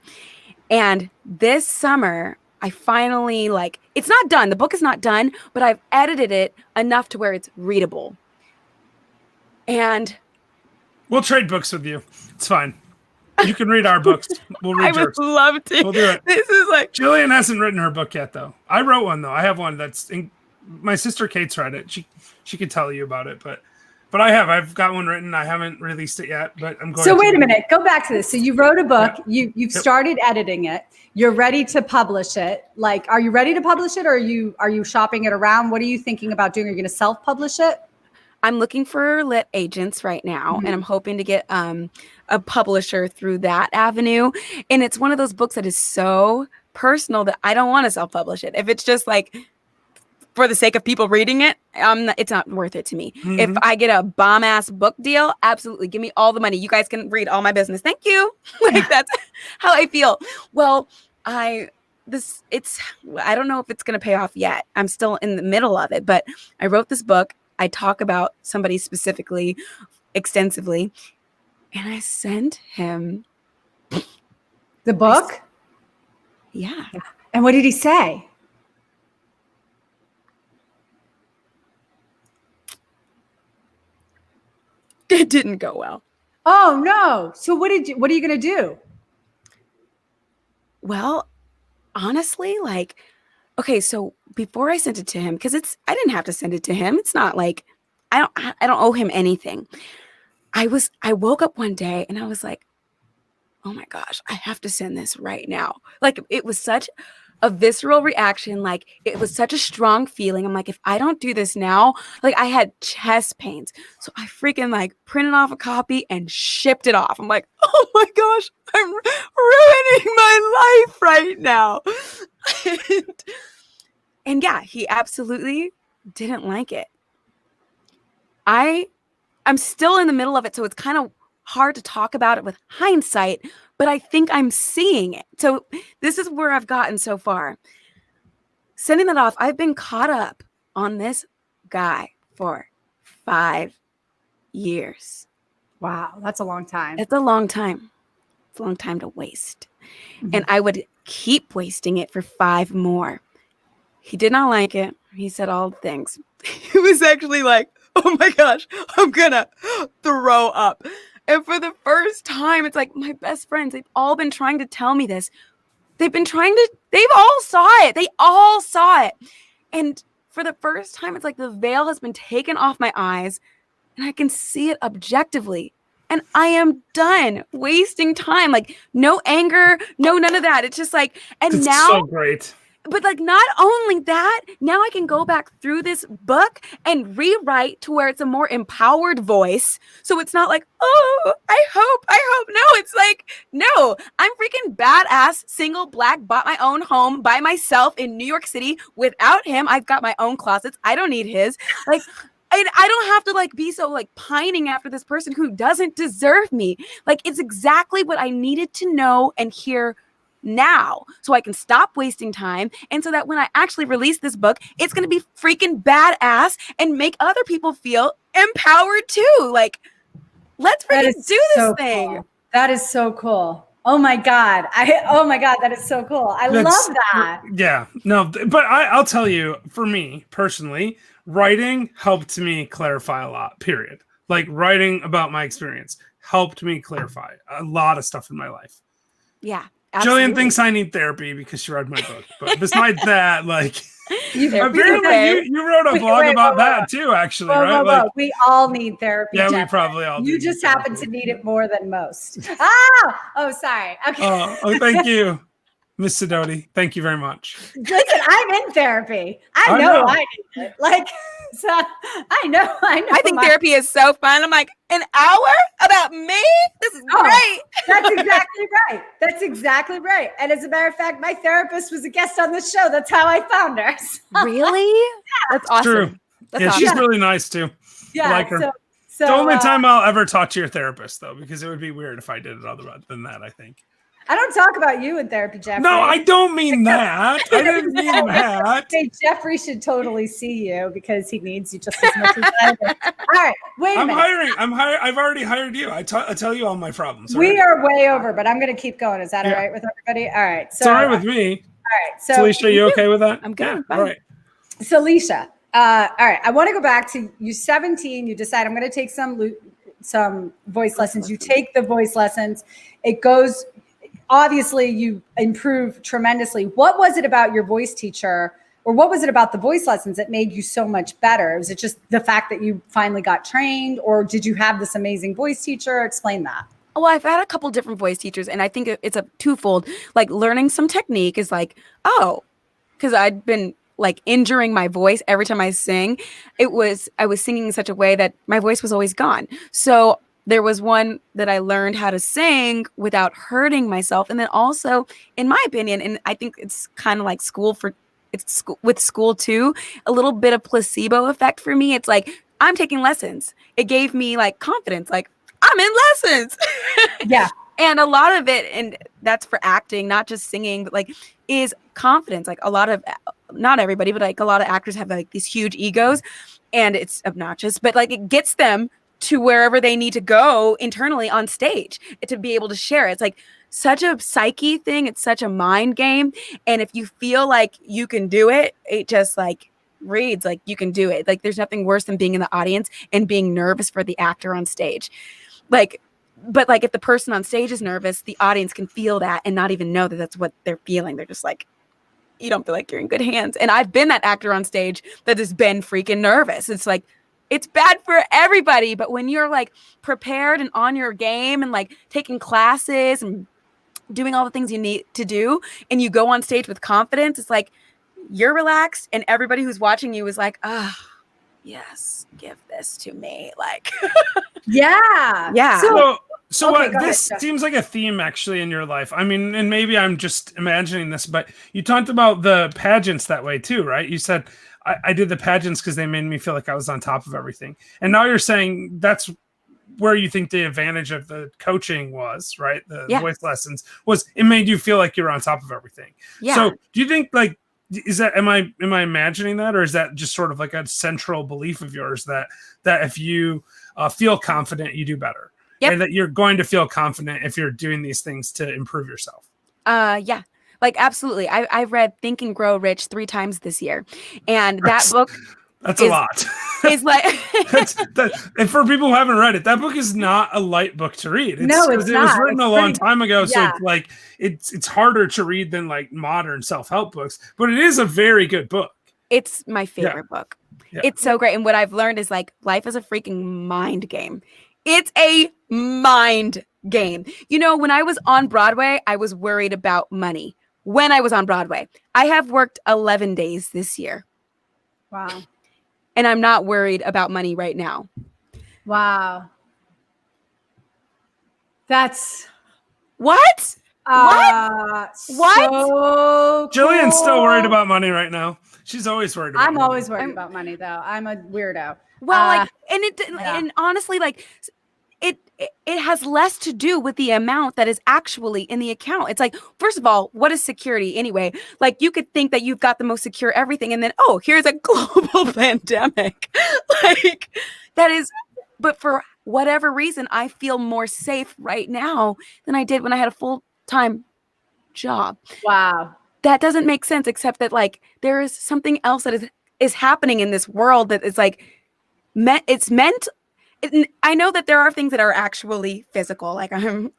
And this summer, I finally like, it's not done. The book is not done, but I've edited it enough to where it's readable. And we'll trade books with you. It's fine. You can read our books. We'll read yours. I would love to. We'll do it. This is like Jillian hasn't written her book yet, though. I wrote one though. I have one that's my sister Kate's read it. She could tell you about it, but I've got one written. I haven't released it yet, but I'm going. So wait a minute. Go back to this. So you wrote a book. Yeah. You've started editing it. You're ready to publish it. Like, are you ready to publish it, or are you shopping it around? What are you thinking about doing? Are you going to self-publish it? I'm looking for lit agents right now, and I'm hoping to get a publisher through that avenue. And it's one of those books that is so personal that I don't want to self-publish it. If it's just like for the sake of people reading it, it's not worth it to me. If I get a bomb-ass book deal, absolutely, give me all the money. You guys can read all my business. Thank you. Like, that's how I feel. Well, I don't know if it's going to pay off yet. I'm still in the middle of it, but I wrote this book. I talk about somebody specifically, extensively, and I sent him the book. Yeah. And what did he say? It didn't go well. Oh no. So what are you going to do? Well, honestly, like, okay, so before I sent it to him, because I didn't have to send it to him. It's not like I don't owe him anything. I woke up one day and I was like, oh my gosh, I have to send this right now. Like, it was such a visceral reaction. Like, it was such a strong feeling. I'm like, if I don't do this now, like, I had chest pains. So I freaking like printed off a copy and shipped it off. I'm like, oh my gosh, I'm ruining my life right now. And yeah, he absolutely didn't like it. I'm still in the middle of it, so it's kind of hard to talk about it with hindsight, but I think I'm seeing it. So this is where I've gotten so far. Sending that off, I've been caught up on this guy for 5 years. Wow, that's a long time. It's a long time. It's a long time to waste. And I would keep wasting it for 5 more. He did not like it. He said all the things. He was actually like, oh my gosh, I'm gonna throw up. And for the first time, it's like my best friends, they've all been trying to tell me this. They've all saw it. They all saw it. And for the first time, it's like the veil has been taken off my eyes and I can see it objectively. And I am done wasting time. Like, no anger, no none of that. It's just like, and it's now so great. But like, not only that, now I can go back through this book and rewrite to where it's a more empowered voice. So it's not like, oh, I hope. No, it's like, no, I'm freaking badass, single, black, bought my own home by myself in New York City without him. I've got my own closets. I don't need his. Like, and I don't have to like be so like pining after this person who doesn't deserve me. Like, it's exactly what I needed to know and hear now, so I can stop wasting time, and so that when I actually release this book, it's going to be freaking badass and make other people feel empowered too. Like, let's freaking do this thing. Cool. That is so cool. Oh my God. That is so cool. I love that. Yeah, no, but I'll tell you, for me personally, writing helped me clarify a lot, period. Like, writing about my experience helped me clarify a lot of stuff in my life. Yeah. Absolutely. Jillian thinks I need therapy because she read my book. But besides that, like, apparently you wrote a blog about that too, actually, right? Like, we all need therapy. Yeah, Jeff. we probably all do. You just happen to need it more than most. Oh, sorry. Okay. Oh, thank you, Miss Sidoti. Thank you very much. Listen, I'm in therapy. I know I need it. Like, so I know. I think therapy is so fun. I'm like, an hour about me? This is great. That's exactly right. That's exactly right. And as a matter of fact, my therapist was a guest on this show. That's how I found her. Really? Yeah. That's awesome. True. That's yeah, awesome. she's really nice too. Yeah. I like her. So, the only time I'll ever talk to your therapist, though, because it would be weird if I did it other than that, I think. I don't talk about you in therapy, Jeffrey. No, I don't mean that. I didn't mean that. Hey, Jeffrey should totally see you because he needs you just as much as I do. All right, wait a minute. I've already hired you. I tell you all my problems. We are way over, but I'm going to keep going. Is that all right with everybody? All right. So, it's all right with me. All right. So, Salisha, you okay with that? I'm good. Yeah, all right. Salisha, all right. I want to go back to you 17. You decide I'm going to take some voice lessons. You take the voice lessons. It goes, obviously you improve tremendously. What was it about your voice teacher, or what was it about the voice lessons that made you so much better? Was it just the fact that you finally got trained, or did you have this amazing voice teacher? Explain that. Well, I've had a couple different voice teachers, and I think it's a twofold. Like learning some technique is like, oh, because I'd been like injuring my voice every time I sing. I was singing in such a way that my voice was always gone. So there was one that I learned how to sing without hurting myself. And then also, in my opinion, and I think it's kind of like with school too, a little bit of placebo effect for me. It's like, I'm taking lessons. It gave me like confidence, like I'm in lessons. Yeah. And a lot of it, and that's for acting, not just singing, but like is confidence. Like not everybody, but like a lot of actors have like these huge egos and it's obnoxious, but like it gets them to wherever they need to go internally on stage to be able to share it. It's like such a psyche thing. It's such a mind game. And if you feel like you can do it, it just like reads like you can do it. Like there's nothing worse than being in the audience and being nervous for the actor on stage. Like, but like if the person on stage is nervous, the audience can feel that and not even know that that's what they're feeling. They're just like, you don't feel like you're in good hands. And I've been that actor on stage that has been freaking nervous. It's like, it's bad for everybody. But when you're like prepared and on your game and like taking classes and doing all the things you need to do, and you go on stage with confidence, it's like you're relaxed and everybody who's watching you is like, oh, yes, give this to me. Like, yeah. Yeah. So okay, this seems like a theme actually in your life. I mean, and maybe I'm just imagining this, but you talked about the pageants that way too, right? You said, I did the pageants because they made me feel like I was on top of everything. And now you're saying that's where you think the advantage of the coaching was, right? The voice lessons was it made you feel like you're on top of everything. Yeah. So do you think like, am I imagining that, or is that just sort of like a central belief of yours that if you feel confident, you do better? Yep. And that you're going to feel confident if you're doing these things to improve yourself? Yeah. Like, absolutely. I've read Think and Grow Rich 3 times this year. And that book... That's a lot. It's like... and for people who haven't read it, that book is not a light book to read. It's not. It was written a long time ago, so it's like it's harder to read than like modern self-help books. But it is a very good book. It's my favorite book. Yeah. It's so great. And what I've learned is like life is a freaking mind game. It's a mind game. You know, when I was on Broadway, I was worried about money. When I was on Broadway, I have worked 11 days this year. Wow. And I'm not worried about money right now. Wow. That's what? What? So Jillian's still worried about money right now. She's always worried about money. I'm always worried about money though. I'm a weirdo. Well, and honestly, like it has less to do with the amount that is actually in the account. It's like, first of all, what is security anyway? Like you could think that you've got the most secure everything, and then here's a global pandemic. Like that is, but for whatever reason, I feel more safe right now than I did when I had a full-time job. Wow. That doesn't make sense, except that like there is something else that is happening in this world that is like I know that there are things that are actually physical. Like I'm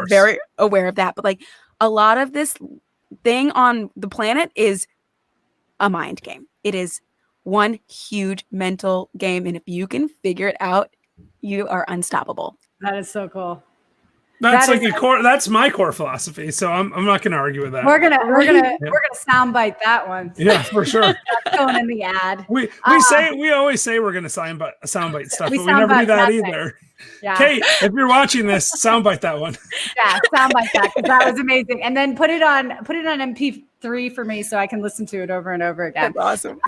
very aware of that. But like a lot of this thing on the planet is a mind game. It is one huge mental game. And if you can figure it out, you are unstoppable. That is so cool. That's that's my core philosophy. So I'm not going to argue with that. We're gonna soundbite that one. Yeah, for sure. That's going in the ad. We always say we're going to soundbite stuff, but we never do that either. Yeah. Kate, if you're watching this, soundbite that one. Yeah, soundbite that because that was amazing. And then put it on MP3 for me so I can listen to it over and over again. That's awesome.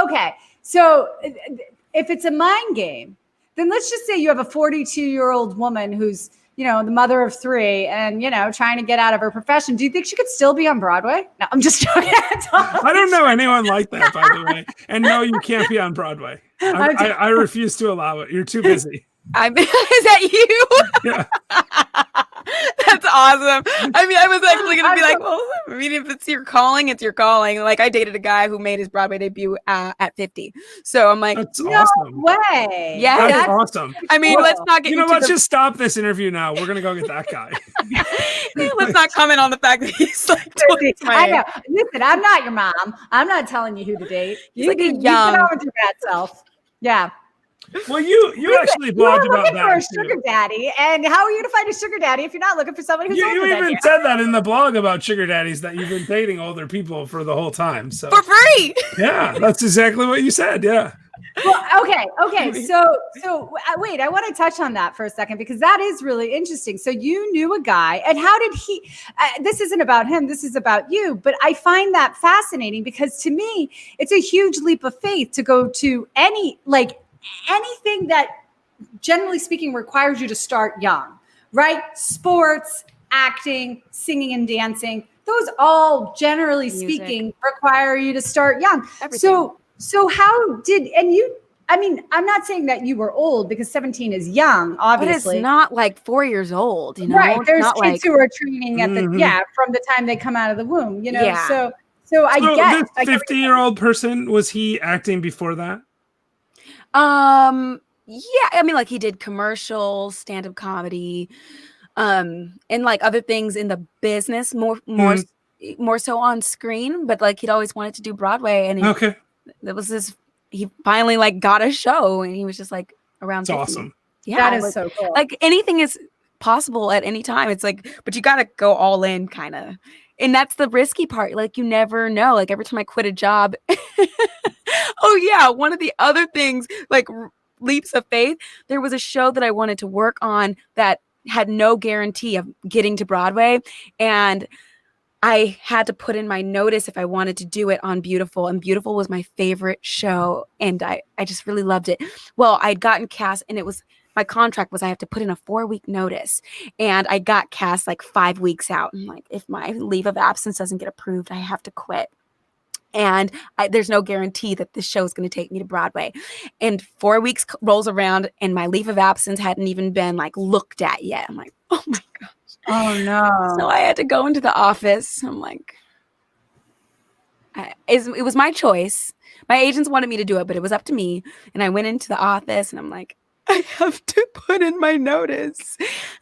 Okay, so if it's a mind game, then let's just say you have a 42-year-old woman who's the mother of 3 and, trying to get out of her profession. Do you think she could still be on Broadway? No, I'm just joking. I don't know anyone like that, by the way. And no, you can't be on Broadway. I refuse to allow it. You're too busy. Is that you? Yeah. That's awesome. I mean, I was actually going to be like, well, I mean, if it's your calling, it's your calling. Like, I dated a guy who made his Broadway debut at 50. So I'm like, that's no awesome. way. Yeah. That's awesome. I mean, let's not get let's just stop this interview now. We're going to go get that guy. Let's not comment on the fact that he's like twice my I know. age. Listen, I'm not your mom. I'm not telling you who to date. He's like a you young- get on with your bad self. Yeah. Well, you actually blogged about looking that. for a sugar daddy, and how are you to find a sugar daddy if you're not looking for someone who's older You than even you? said that in the blog about sugar daddies, that you've been dating older people for the whole time. So For free. yeah, that's exactly what you said. Yeah. Well, okay. So wait, I want to touch on that for a second because that is really interesting. So you knew a guy, and how did he? This isn't about him. This is about you. But I find that fascinating because to me, it's a huge leap of faith to go to anything that, generally speaking, requires you to start young, right? Sports, acting, singing, and dancing. Those all, generally speaking, require you to start young. Everything. So how did, and you, I mean, I'm not saying that you were old because 17 is young, obviously. But it's not like 4 years old, Right. It's There's not kids who are training at from the time they come out of the womb, Yeah. So I get this 50-year-old person, was he acting before that? Yeah, I mean, like he did commercials, stand-up comedy, and like other things in the business, more so on screen, but like he'd always wanted to do Broadway, and that was he finally like got a show, and he was just like around. That's 50. awesome. Yeah, that is so cool. Like anything is possible at any time. It's like, but you got to go all in, kind of. And that's the risky part. Like, you never know. Like, every time I quit a job. Oh, yeah. One of the other things, like leaps of faith, there was a show that I wanted to work on that had no guarantee of getting to Broadway. And I had to put in my notice if I wanted to do it on Beautiful. And Beautiful was my favorite show. And I just really loved it. Well, I'd gotten cast, and it was, my contract was I have to put in a 4-week notice, and I got cast like 5 weeks out. And like, if my leave of absence doesn't get approved, I have to quit. And there's no guarantee that this show is going to take me to Broadway. And 4 weeks rolls around, and my leave of absence hadn't even been like looked at yet. I'm like, oh my gosh. Oh no. So I had to go into the office. I'm like, it was my choice. My agents wanted me to do it, but it was up to me. And I went into the office, and I'm like, I have to put in my notice.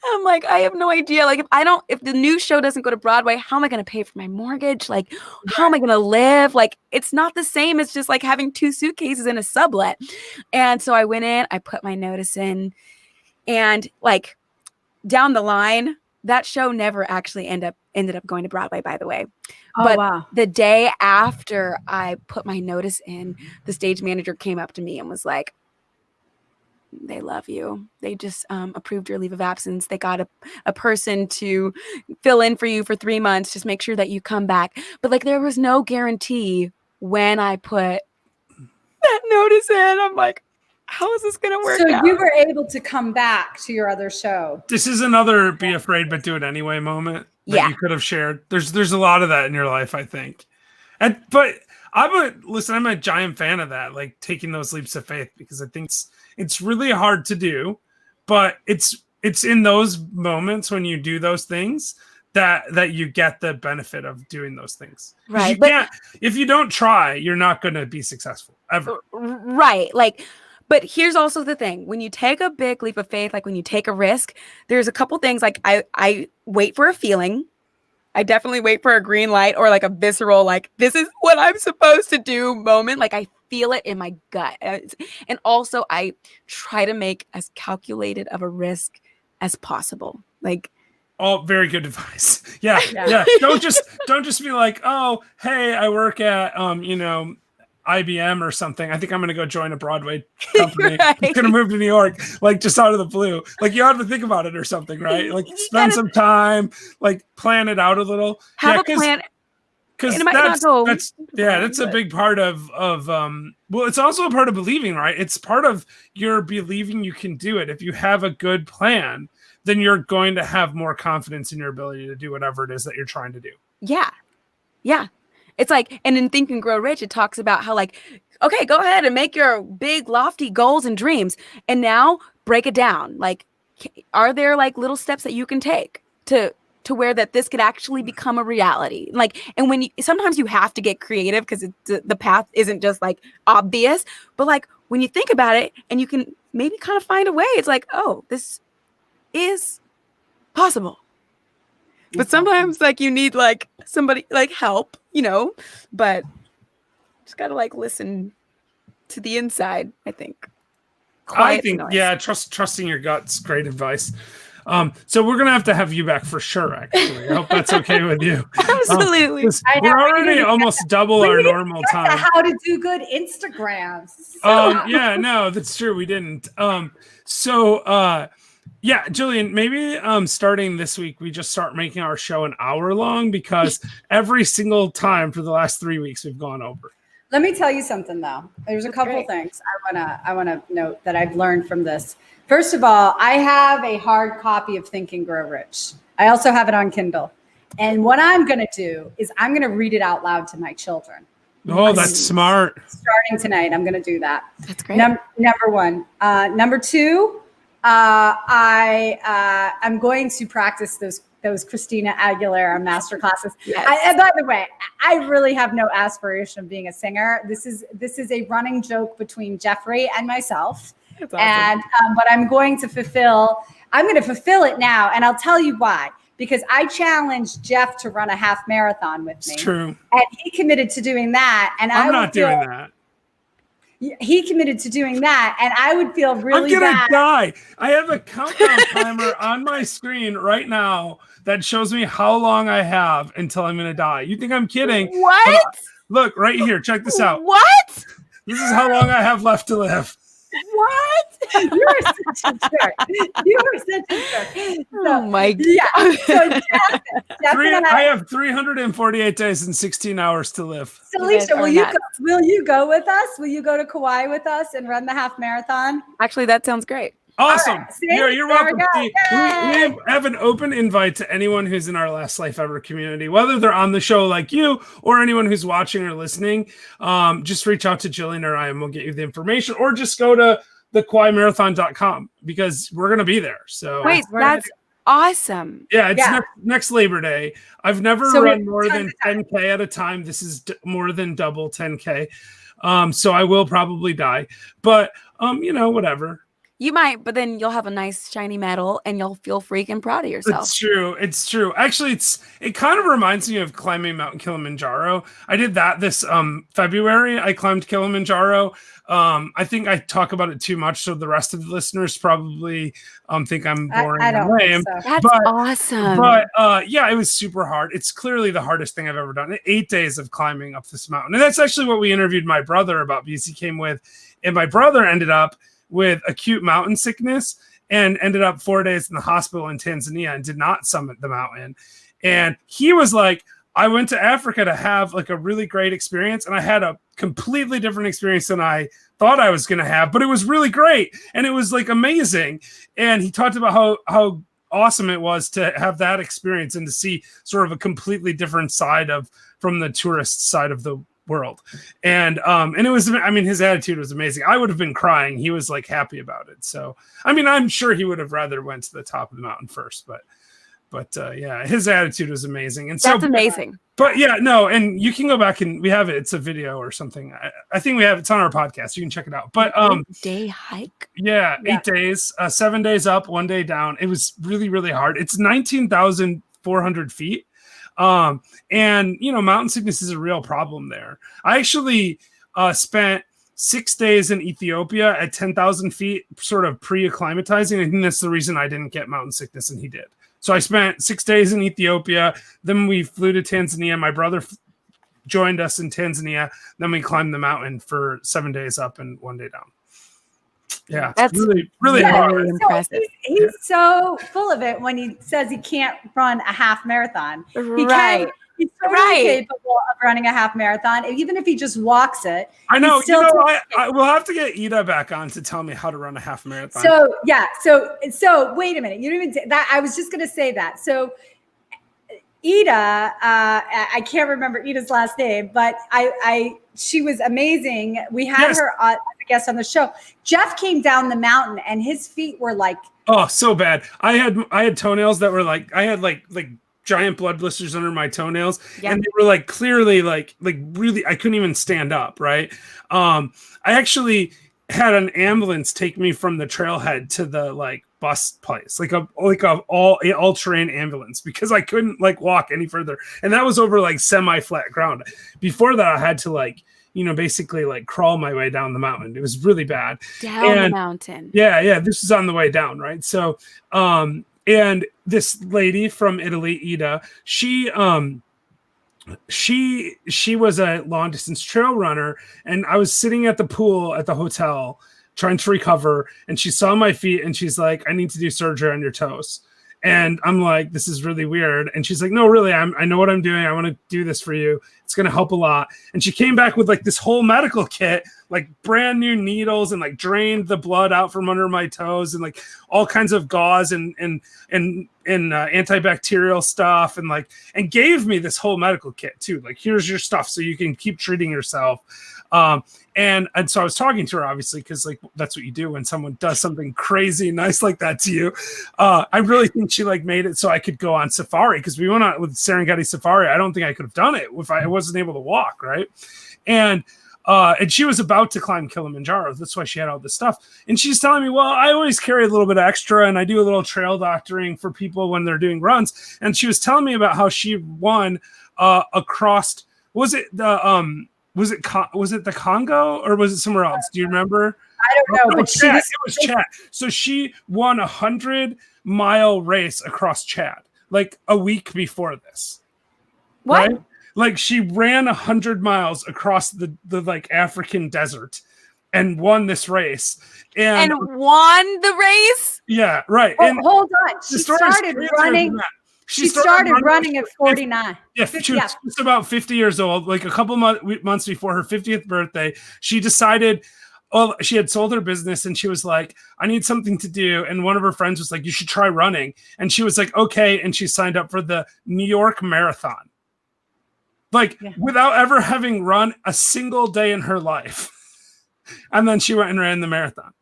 I'm like, I have no idea. Like, if the new show doesn't go to Broadway, how am I going to pay for my mortgage? Like, how am I going to live? Like, it's not the same. It's just like having 2 suitcases in a sublet. And so I went in, I put my notice in, and like down the line, that show never actually ended up going to Broadway, by the way. Oh, but wow. the day after I put my notice in, the stage manager came up to me and was like, they love you. They just approved your leave of absence. They got a person to fill in for you for 3 months. Just make sure that you come back. But like, there was no guarantee when I put that notice in. I'm like, how is this going to work out? So you were able to come back to your other show. This is another be afraid but do it anyway moment that you could have shared. There's a lot of that in your life, I think. But I'm a giant fan of that, like taking those leaps of faith, because I think it's really hard to do, but it's in those moments when you do those things that you get the benefit of doing those things. Right. If you don't try, you're not going to be successful ever. Right. Like, but here's also the thing. When you take a big leap of faith, like when you take a risk, there's a couple things. Like I wait for a feeling. I definitely wait for a green light, or like a visceral, like, this is what I'm supposed to do moment. Like, I feel it in my gut. And also I try to make as calculated of a risk as possible. Like, all very good advice. Yeah. Don't just be like, oh, hey, I work at IBM or something. I think I'm going to go join a Broadway company. Right. I'm going to move to New York, like just out of the blue. Like, you have to think about it or something, right? Like, spend some time, like plan it out a little. Have a plan. Because that's a big part of well, it's also a part of believing, right? It's part of your believing you can do it. If you have a good plan, then you're going to have more confidence in your ability to do whatever it is that you're trying to do. Yeah. Yeah. It's like, and in Think and Grow Rich, it talks about how like, okay, go ahead and make your big lofty goals and dreams. And now break it down. Like, are there like little steps that you can take to where that this could actually become a reality? Like, and when sometimes you have to get creative because the path isn't just like obvious, but like when you think about it and you can maybe kind of find a way, it's like, oh, this is possible. But sometimes like you need like somebody like help, but just got to like listen to the inside, I think. Yeah, trusting your gut's great advice. So we're going to have you back for sure, actually. I hope that's okay with you. Absolutely. We're already almost double our normal time. How to do good Instagrams. Yeah, no, that's true. We didn't. Yeah, Jillian, maybe starting this week, we just start making our show an hour long because every single time for the last 3 weeks we've gone over. Let me tell you something though. There's a couple things I wanna note that I've learned from this. First of all, I have a hard copy of Think and Grow Rich. I also have it on Kindle. And what I'm gonna do is I'm gonna read it out loud to my children. Oh, that's smart. Starting tonight, I'm gonna do that. That's great. Number one. Number two, I'm going to practice those Christina Aguilera master classes. Yes. And by the way, I really have no aspiration of being a singer. This is a running joke between Jeffrey and myself. That's awesome. And but I'm going to fulfill it now, and I'll tell you why. Because I challenged Jeff to run a half marathon with me. It's true. And he committed to doing that. And I'm not doing that. He committed to doing that, and I would feel really bad. I'm gonna die. I have a countdown timer on my screen right now that shows me how long I have until I'm gonna die. You think I'm kidding? What? Look right here. Check this out. What? This is how long I have left to live. What? You are such a jerk. Oh my God. Yeah. So Jeff I have 348 days and 16 hours to live. Salisha, will you go with us? Will you go to Kauai with us and run the half marathon? Actually, that sounds great. Awesome. Right. Yeah, you're welcome. We have an open invite to anyone who's in our Last Life Ever community, whether they're on the show like you or anyone who's watching or listening. Just reach out to Jillian or I and we'll get you the information, or just go to thekauaimarathon.com because we're going to be there. So wait, that's awesome. Yeah, it's next Labor Day. I've never run more than 10K at a time. This is more than double 10K. So I will probably die, but whatever. You might, but then you'll have a nice shiny medal and you'll feel freaking proud of yourself. It's true. Actually, it kind of reminds me of climbing Mount Kilimanjaro. I did that this February. I climbed Kilimanjaro. I think I talk about it too much, so the rest of the listeners probably think I'm boring. I don't think so. That's awesome. But yeah, it was super hard. It's clearly the hardest thing I've ever done. 8 days of climbing up this mountain. And that's actually what we interviewed my brother about, because he came with, and my brother ended up with acute mountain sickness and ended up 4 days in the hospital in Tanzania and did not summit the mountain. And he was like, I went to Africa to have like a really great experience, and I had a completely different experience than I thought I was going to have, but it was really great. And it was like amazing. And he talked about how awesome it was to have that experience and to see sort of a completely different side from the tourist side of the world. And it was, his attitude was amazing. I would have been crying. He was like happy about it. So, I'm sure he would have rather went to the top of the mountain first, but yeah, his attitude was amazing. And so that's amazing. But yeah, no, and you can go back and we have it. It's a video or something. I think we have it's on our podcast. You can check it out. But 8-day hike. Yeah, 8 days, 7 days up, 1 day down. It was really, really hard. It's 19,400 feet. And mountain sickness is a real problem there. I actually spent 6 days in Ethiopia at 10,000 feet, sort of pre-acclimatizing. I think that's the reason I didn't get mountain sickness and he did. So I spent 6 days in Ethiopia. Then we flew to Tanzania. My brother joined us in Tanzania. Then we climbed the mountain for 7 days up and 1 day down. Yeah, that's really, really hard. Really impressive. He's so full of it when he says he can't run a half marathon. Right. He's totally capable of running a half marathon, even if he just walks it. I know. I will have to get Ida back on to tell me how to run a half marathon. So yeah. So wait a minute. You didn't even that. I was just going to say that. So Ida, I can't remember Ida's last name, but she was amazing. We had her as a guest on the show. Jeff came down the mountain and his feet were like, oh, so bad. I had toenails that were like, I had like giant blood blisters under my toenails, and they were like clearly like really, I couldn't even stand up. Right. I actually had an ambulance take me from the trailhead to the like bus place, like a all terrain ambulance, because I couldn't like walk any further, and that was over like semi flat ground. Before that, I had to like, basically like crawl my way down the mountain. It was really bad. Down the mountain. Yeah. This is on the way down, right? So, and this lady from Italy, Ida, she was a long distance trail runner, and I was sitting at the pool at the hotel trying to recover, and she saw my feet and she's like, I need to do surgery on your toes. And I'm like, this is really weird. And she's like, no, really, I know what I'm doing. I want to do this for you. It's going to help a lot. And she came back with like this whole medical kit, like brand new needles, and like drained the blood out from under my toes, and like all kinds of gauze and antibacterial stuff, and gave me this whole medical kit too. Like, here's your stuff so you can keep treating yourself. And so I was talking to her, obviously, because like that's what you do when someone does something crazy nice like that to you. I really think she like made it so I could go on safari, because we went on with Serengeti Safari. I don't think I could have done it if I wasn't able to walk, right? And she was about to climb Kilimanjaro. That's why she had all this stuff. And she's telling me, well, I always carry a little bit of extra, and I do a little trail doctoring for people when they're doing runs. And she was telling me about how she won across, was it the Congo, or was it somewhere else? Do you remember? I don't know, but it was Chad. So she won 100-mile race across Chad, like a week before this. What? Right? Like, she ran 100 miles across the like African desert and won this race. And won the race? Yeah, right. Oh, and hold on. She started running. She started running at 49. Yeah, she was just about 50 years old, like a couple months before her 50th birthday. She decided, she had sold her business, and she was like, I need something to do. And one of her friends was like, you should try running. And she was like, okay. And she signed up for the New York Marathon, without ever having run a single day in her life. And then she went and ran the marathon.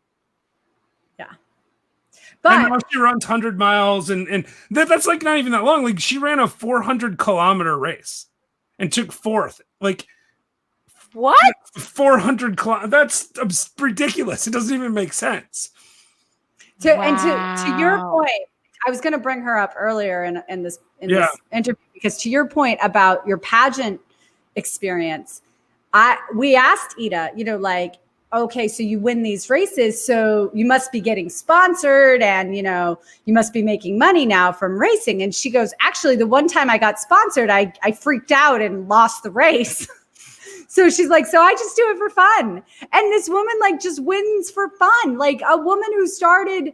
But and now she runs 100 miles, and that's like not even that long. Like, she ran a 400-kilometer race and took fourth. Like, what? 400 kilometers? That's ridiculous. It doesn't even make sense. To your point, I was going to bring her up earlier in this interview, because to your point about your pageant experience, we asked Ida, okay, so you win these races, so you must be getting sponsored, and, you must be making money now from racing. And she goes, actually, the one time I got sponsored, I freaked out and lost the race. So she's like, so I just do it for fun. And this woman just wins for fun. Like, a woman who started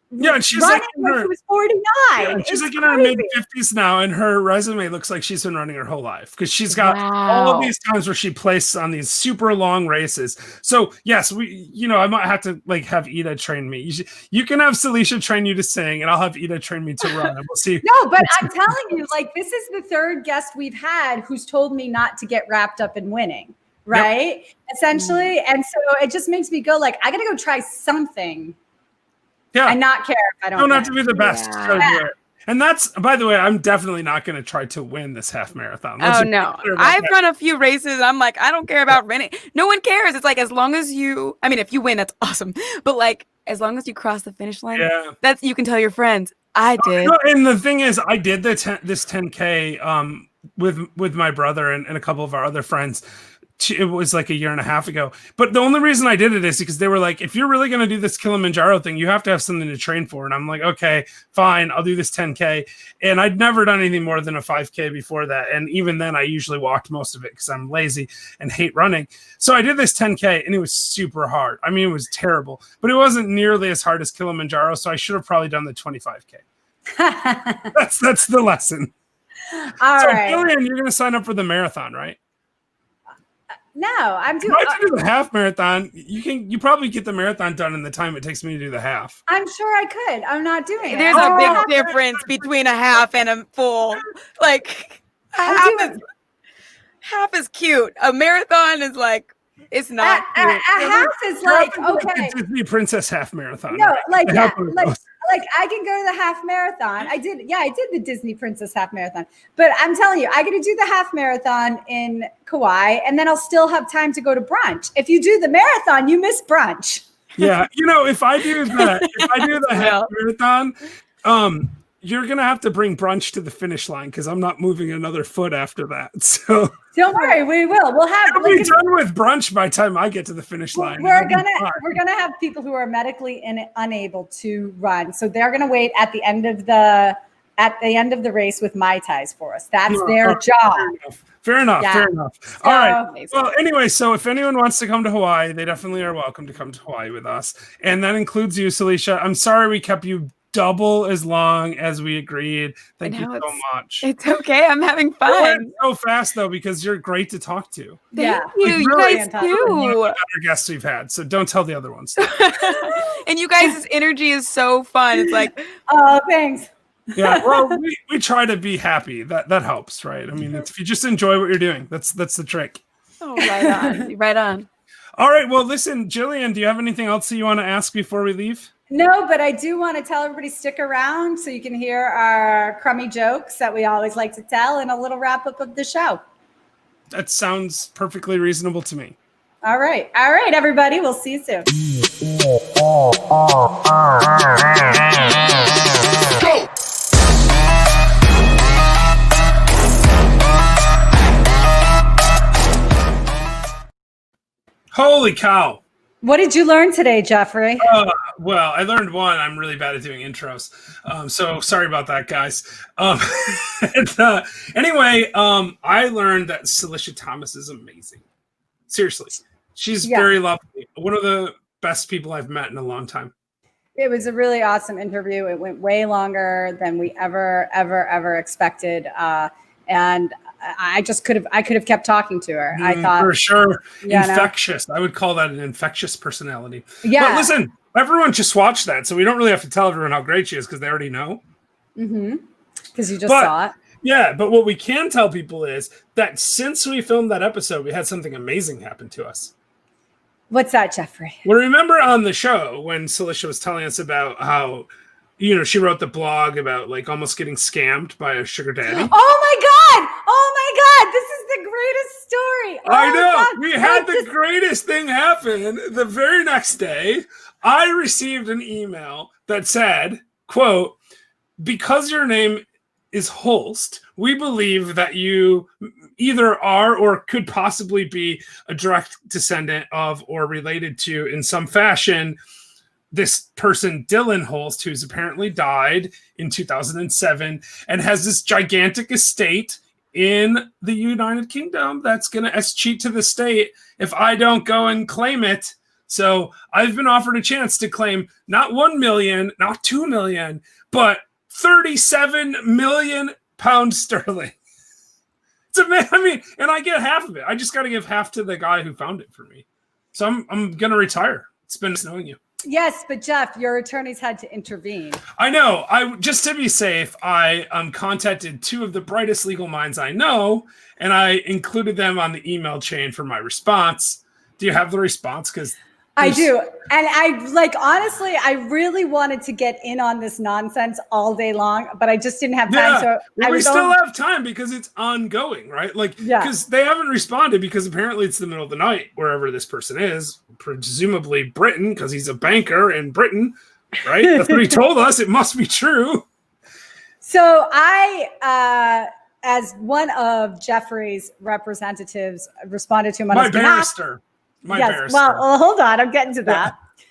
and she's running like when she was 49. Yeah, she's like in her mid-50s now, and her resume looks like she's been running her whole life, because she's got all of these times where she placed on these super long races. So yes, I might have to have Ida train me. You can have Salisha train you to sing, and I'll have Ida train me to run, and we'll see. No, but I'm telling you, this is the third guest we've had who's told me not to get wrapped up in winning, right? Yep. Essentially. And so it just makes me go I gotta go try something. Yeah, and not care if I don't have to be the best. Yeah. And that's, by the way, I'm definitely not going to try to win this half marathon. No, I've run a few races, and I'm like, I don't care about winning. No one cares. It's like, as long as you, if you win, that's awesome. But as long as you cross the finish line, that's, you can tell your friends. I did. And the thing is, I did this 10K with my brother and a couple of our other friends. It was like a year and a half ago. But the only reason I did it is because they were like, if you're really going to do this Kilimanjaro thing, you have to have something to train for. And I'm like, okay, fine, I'll do this 10K. And I'd never done anything more than a 5K before that. And even then I usually walked most of it because I'm lazy and hate running. So I did this 10K, and it was super hard. It was terrible, but it wasn't nearly as hard as Kilimanjaro. So I should have probably done the 25K. That's the lesson. All right. Jillian, you're going to sign up for the marathon, right? No, I'm doing. You might do the half marathon. You probably get the marathon done in the time it takes me to do the half. I'm sure I could. I'm not doing it. There's a big difference between a half and a full. Like half is cute. A marathon is like it's not. A half is like okay. Disney Princess half marathon. No, right? like I can go to the half marathon. I did the Disney Princess half marathon. But I'm telling you, I get to do the half marathon in Kauai, and then I'll still have time to go to brunch. If you do the marathon, you miss brunch. Yeah, if I do the half marathon, you're gonna have to bring brunch to the finish line because I'm not moving another foot after that. So don't worry, we will. We'll have. I'll be done with brunch by the time I get to the finish line. We're gonna have people who are medically unable to run, so they're gonna wait at the end of the race with Mai Tais for us. That's their job. Fair enough. Yeah. Fair enough. So, all right. Well, anyway, so if anyone wants to come to Hawaii, they definitely are welcome to come to Hawaii with us, and that includes you, Salisha. I'm sorry we kept you double as long as we agreed. Thank you so much. It's okay. I'm having fun. So fast though, because you're great to talk to. Yeah, you guys too. One of the better guests we've had, so don't tell the other ones. And you guys' energy is so fun. It's like, oh, thanks. Yeah, well, we try to be happy. That helps, right? I mean, if you just enjoy what you're doing, that's the trick. Oh, right on, right on. All right. Well, listen, Jillian, do you have anything else that you want to ask before we leave? No, but I do want to tell everybody stick around so you can hear our crummy jokes that we always like to tell and a little wrap up of the show. That sounds perfectly reasonable to me. All right, everybody. We'll see you soon. Go! Holy cow. What did you learn today, Jeffrey? Well, I learned one. I'm really bad at doing intros. So sorry about that, guys. Anyway, I learned that Salisha Thomas is amazing. Seriously. She's very lovely. One of the best people I've met in a long time. It was a really awesome interview. It went way longer than we ever expected. And I could have kept talking to her. I thought for sure infectious. I would call that an infectious personality. Yeah. But listen, everyone just watched that, so we don't really have to tell everyone how great she is because they already know. Mm-hmm. Because you just saw it. Yeah, but what we can tell people is that since we filmed that episode, we had something amazing happen to us. What's that, Jeffrey? Well, remember on the show when Salisha was telling us about how, she wrote the blog about like almost getting scammed by a sugar daddy. Oh my God! This is the greatest story. I know. We had the greatest thing happen. The very next day, I received an email that said, quote, "Because your name is Holst, we believe that you either are or could possibly be a direct descendant of or related to in some fashion this person, Dylan Holst, who's apparently died in 2007 and has this gigantic estate in the United Kingdom that's going to escheat to the state if I don't go and claim it. So I've been offered a chance to claim not 1 million, not 2 million, but 37 million pounds sterling. And I get half of it. I just got to give half to the guy who found it for me. So I'm going to retire. It's been nice knowing you. Yes, but Jeff, your attorneys had to intervene. I know. Just to be safe, I contacted two of the brightest legal minds I know, and I included them on the email chain for my response. Do you have the response? Because I do. And honestly, I really wanted to get in on this nonsense all day long, but I just didn't have time. Yeah. So we still have time because it's ongoing, right? Because they haven't responded because apparently it's the middle of the night wherever this person is, presumably Britain, because he's a banker in Britain, right? That's what he told us. It must be true. So I, as one of Jeffrey's representatives, responded to him on his behalf. Barrister. Barrister. Well, hold on. I'm getting to that. Yeah.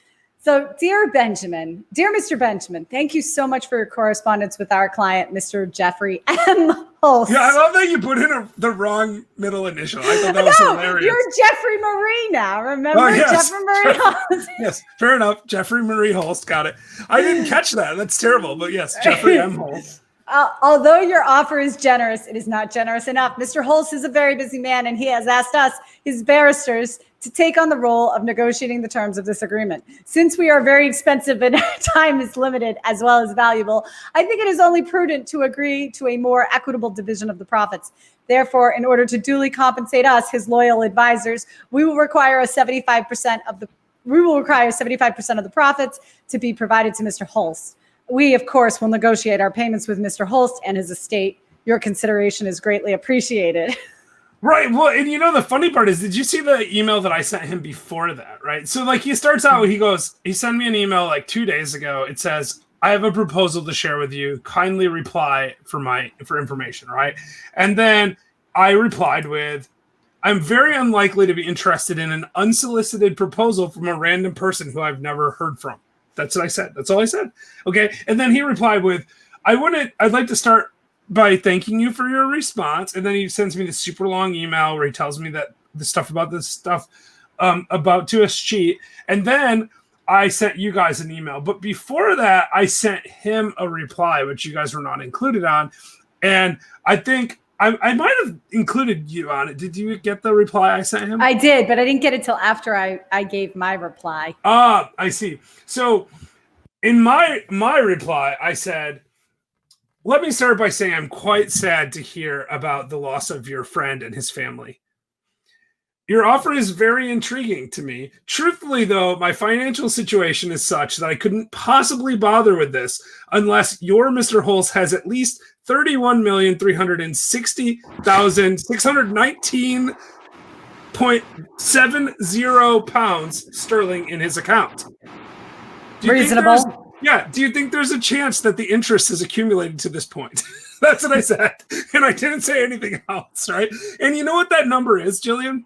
So, dear Mr. Benjamin, thank you so much for your correspondence with our client, Mr. Jeffrey M. Holst. Yeah, I love that you put in the wrong middle initial. I thought that was hilarious. You're Jeffrey Marie now. Remember? Oh, yes. Jeffrey Marie Holst. Yes, fair enough. Jeffrey Marie Holst. Got it. I didn't catch that. That's terrible. But yes, Jeffrey M. Holst. Although your offer is generous, it is not generous enough. Mr. Holst is a very busy man, and he has asked us, his barristers, to take on the role of negotiating the terms of this agreement. Since we are very expensive and our time is limited as well as valuable, I think it is only prudent to agree to a more equitable division of the profits. Therefore, in order to duly compensate us, his loyal advisors, we will require 75% of the profits to be provided to Mr. Holst. We, of course, will negotiate our payments with Mr. Holst and his estate. Your consideration is greatly appreciated. Right. Well, and the funny part is, did you see the email that I sent him before that? Right. So he starts out, he sent me an email 2 days ago. It says, I have a proposal to share with you. Kindly reply for information. Right. And then I replied with, I'm very unlikely to be interested in an unsolicited proposal from a random person who I've never heard from. That's what I said. That's all I said. Okay. And then he replied with, I'd like to start by thanking you for your response. And then he sends me this super long email where he tells me that the stuff about this stuff about to cheat. And then I sent you guys an email. But before that, I sent him a reply, which you guys were not included on. And I think I might have included you on it. Did you get the reply I sent him? I did, but I didn't get it till after I gave my reply. Ah, I see. So in my reply, I said, let me start by saying I'm quite sad to hear about the loss of your friend and his family. Your offer is very intriguing to me. Truthfully, though, my financial situation is such that I couldn't possibly bother with this unless your Mr. Holst has at least 31,360,619.70 pounds sterling in his account. Reasonable. Do you think there's a chance that the interest has accumulated to this point? That's what I said. And I didn't say anything else, right? And you know what that number is, Jillian?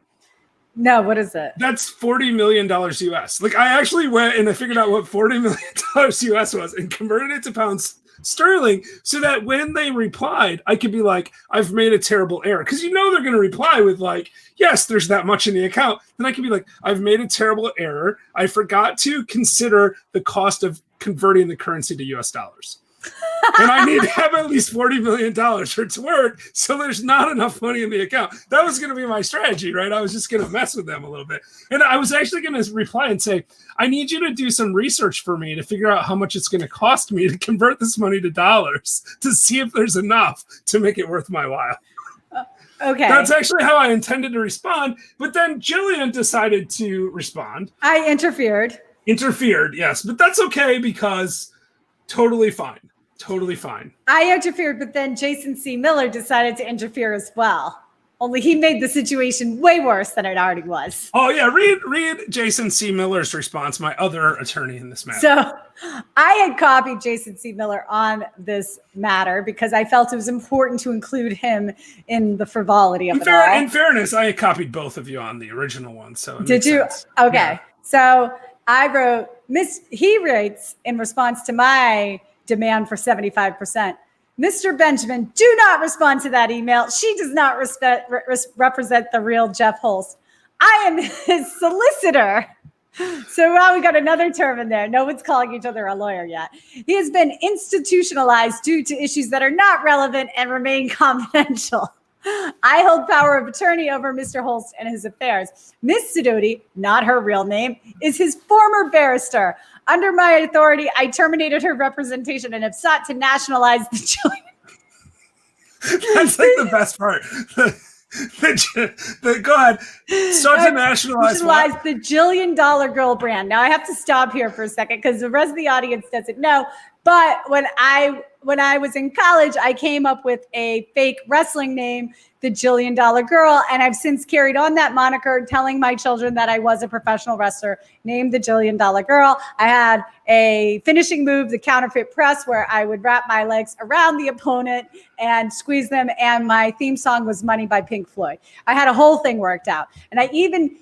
No, what is it? That's $40 million US. I actually went and I figured out what $40 million US was and converted it to pounds sterling so that when they replied, I could be like, I've made a terrible error. Because they're going to reply with yes, there's that much in the account. Then I could be like, I've made a terrible error. I forgot to consider the cost of converting the currency to US dollars. And I need to have at least $40 million for it to work. So there's not enough money in the account. That was going to be my strategy, right? I was just going to mess with them a little bit. And I was actually going to reply and say, I need you to do some research for me to figure out how much it's going to cost me to convert this money to dollars to see if there's enough to make it worth my while. Okay. That's actually how I intended to respond. But then Jillian decided to respond. I interfered. Yes. But that's okay because totally fine. Totally fine. I interfered, but then Jason C. Miller decided to interfere as well. Only he made the situation way worse than it already was. Oh, yeah. Read Jason C. Miller's response, my other attorney in this matter. So I had copied Jason C. Miller on this matter because I felt it was important to include him in the frivolity of it all. In fairness, I had copied both of you on the original one. So did you? Sense. Okay. Yeah. So I wrote, he writes in response to my demand for 75%. Mr. Benjamin, do not respond to that email. She does not represent the real Jeff Holst. I am his solicitor. So now we got another term in there. No one's calling each other a lawyer yet. He has been institutionalized due to issues that are not relevant and remain confidential. I hold power of attorney over Mr. Holst and his affairs. Miss Sidoti, not her real name, is his former barrister. Under my authority, I terminated her representation and have sought to nationalize the Jillian. That's the best part. Go ahead. Sought to nationalize the $1 Jillion Girl brand. Now I have to stop here for a second because the rest of the audience doesn't know. But when I was in college, I came up with a fake wrestling name, the $1 Jillion Girl, and I've since carried on that moniker, telling my children that I was a professional wrestler named the $1 Jillion Girl. I had a finishing move, the counterfeit press, where I would wrap my legs around the opponent and squeeze them, and my theme song was Money by Pink Floyd. I had a whole thing worked out, and I even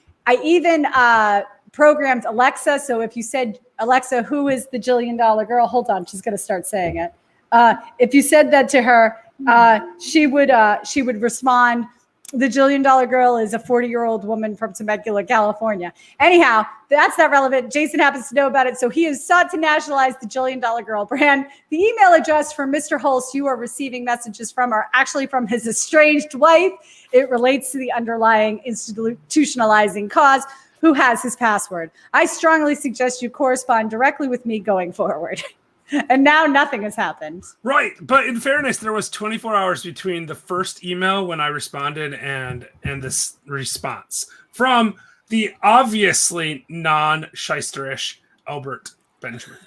programmed Alexa. So if you said, Alexa, who is the $1 Jillion Girl? Hold on, she's going to start saying it. If you said that to her, she would respond, the $1 Jillion girl is a 40-year-old woman from Temecula, California. Anyhow, that's not relevant. Jason happens to know about it, so he has sought to nationalize the $1 Jillion girl brand. The email address for Mr. Hulse you are receiving messages from are actually from his estranged wife. It relates to the underlying institutionalizing cause. Who has his password? I strongly suggest you correspond directly with me going forward. And now nothing has happened. Right. But in fairness, there was 24 hours between the first email when I responded and this response from the obviously non-shysterish Albert Benjamin.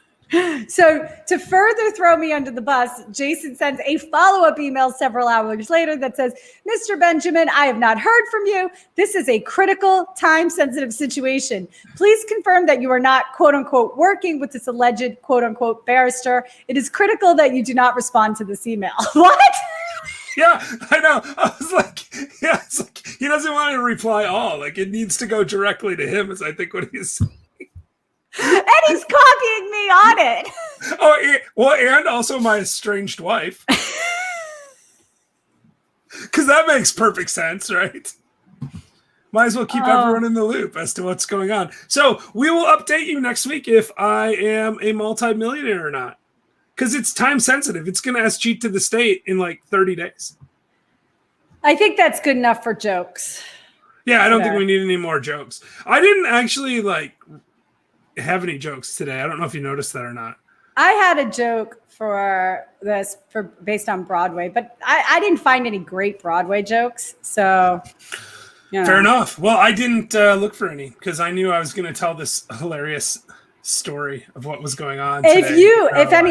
So to further throw me under the bus, Jason sends a follow-up email several hours later that says, Mr. Benjamin, I have not heard from you. This is a critical, time-sensitive situation. Please confirm that you are not, quote unquote, working with this alleged, quote unquote, barrister. It is critical that you do not respond to this email. What? Yeah, I know. I was like, yeah, it's like he doesn't want to reply all. Like it needs to go directly to him, is I think what he's saying. And he's copying me on it. Oh, well, and also my estranged wife. Because that makes perfect sense, right? Might as well keep everyone in the loop as to what's going on. So we will update you next week if I am a multimillionaire or not. Because it's time sensitive. It's going to escheat to the state in like 30 days. I think that's good enough for jokes. Yeah, I don't think we need any more jokes. I didn't actually have any jokes today. I don't know if you noticed that or not. I had a joke for this based on Broadway, but I didn't find any great Broadway jokes. So, Fair enough. Well, I didn't look for any because I knew I was going to tell this hilarious story of what was going on today.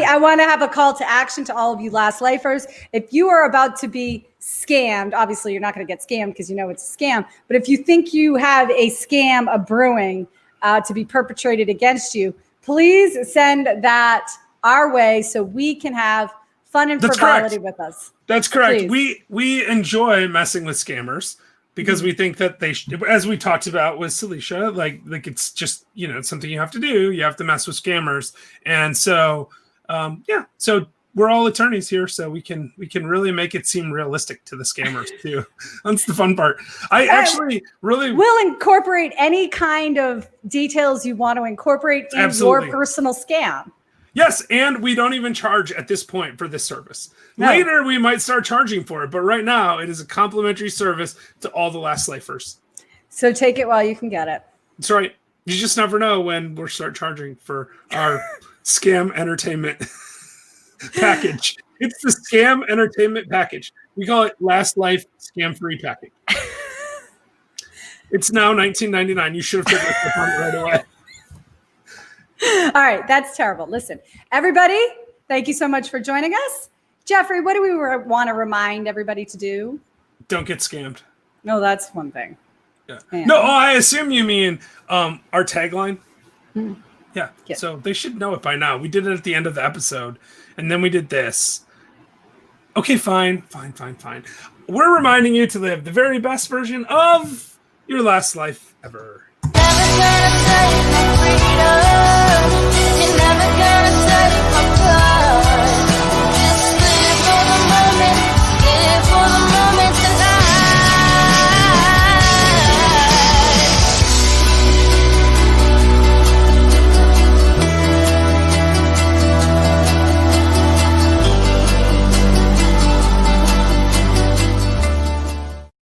I want to have a call to action to all of you last lifers. If you are about to be scammed, obviously you're not going to get scammed because you know it's a scam. But if you think you have a scam brewing to be perpetrated against you, please send that our way so we can have fun and frivolity with us. That's correct. Please. We enjoy messing with scammers because we think that they should, as we talked about with Salisha, like it's just, it's something you have to do. You have to mess with scammers. And so, so we're all attorneys here, so we can really make it seem realistic to the scammers too. That's the fun part. I actually really will incorporate any kind of details you want to incorporate in your personal scam. Yes, and we don't even charge at this point for this service. No. Later, we might start charging for it, but right now, it is a complimentary service to all the last lifers. So take it while you can get it. That's right. You just never know when we'll start charging for our scam entertainment package. It's the scam entertainment package. We call it Last Life Scam Free Package. It's now $19.99. You should have taken this on it right away. All right, that's terrible. Listen, everybody, thank you so much for joining us. Jeffrey, what do we want to remind everybody to do? Don't get scammed. No, that's one thing. Yeah. No, I assume you mean our tagline. Hmm. Yeah, so they should know it by now. We did it at the end of the episode, and then we did this. Okay, fine. We're reminding you to live the very best version of your last life ever.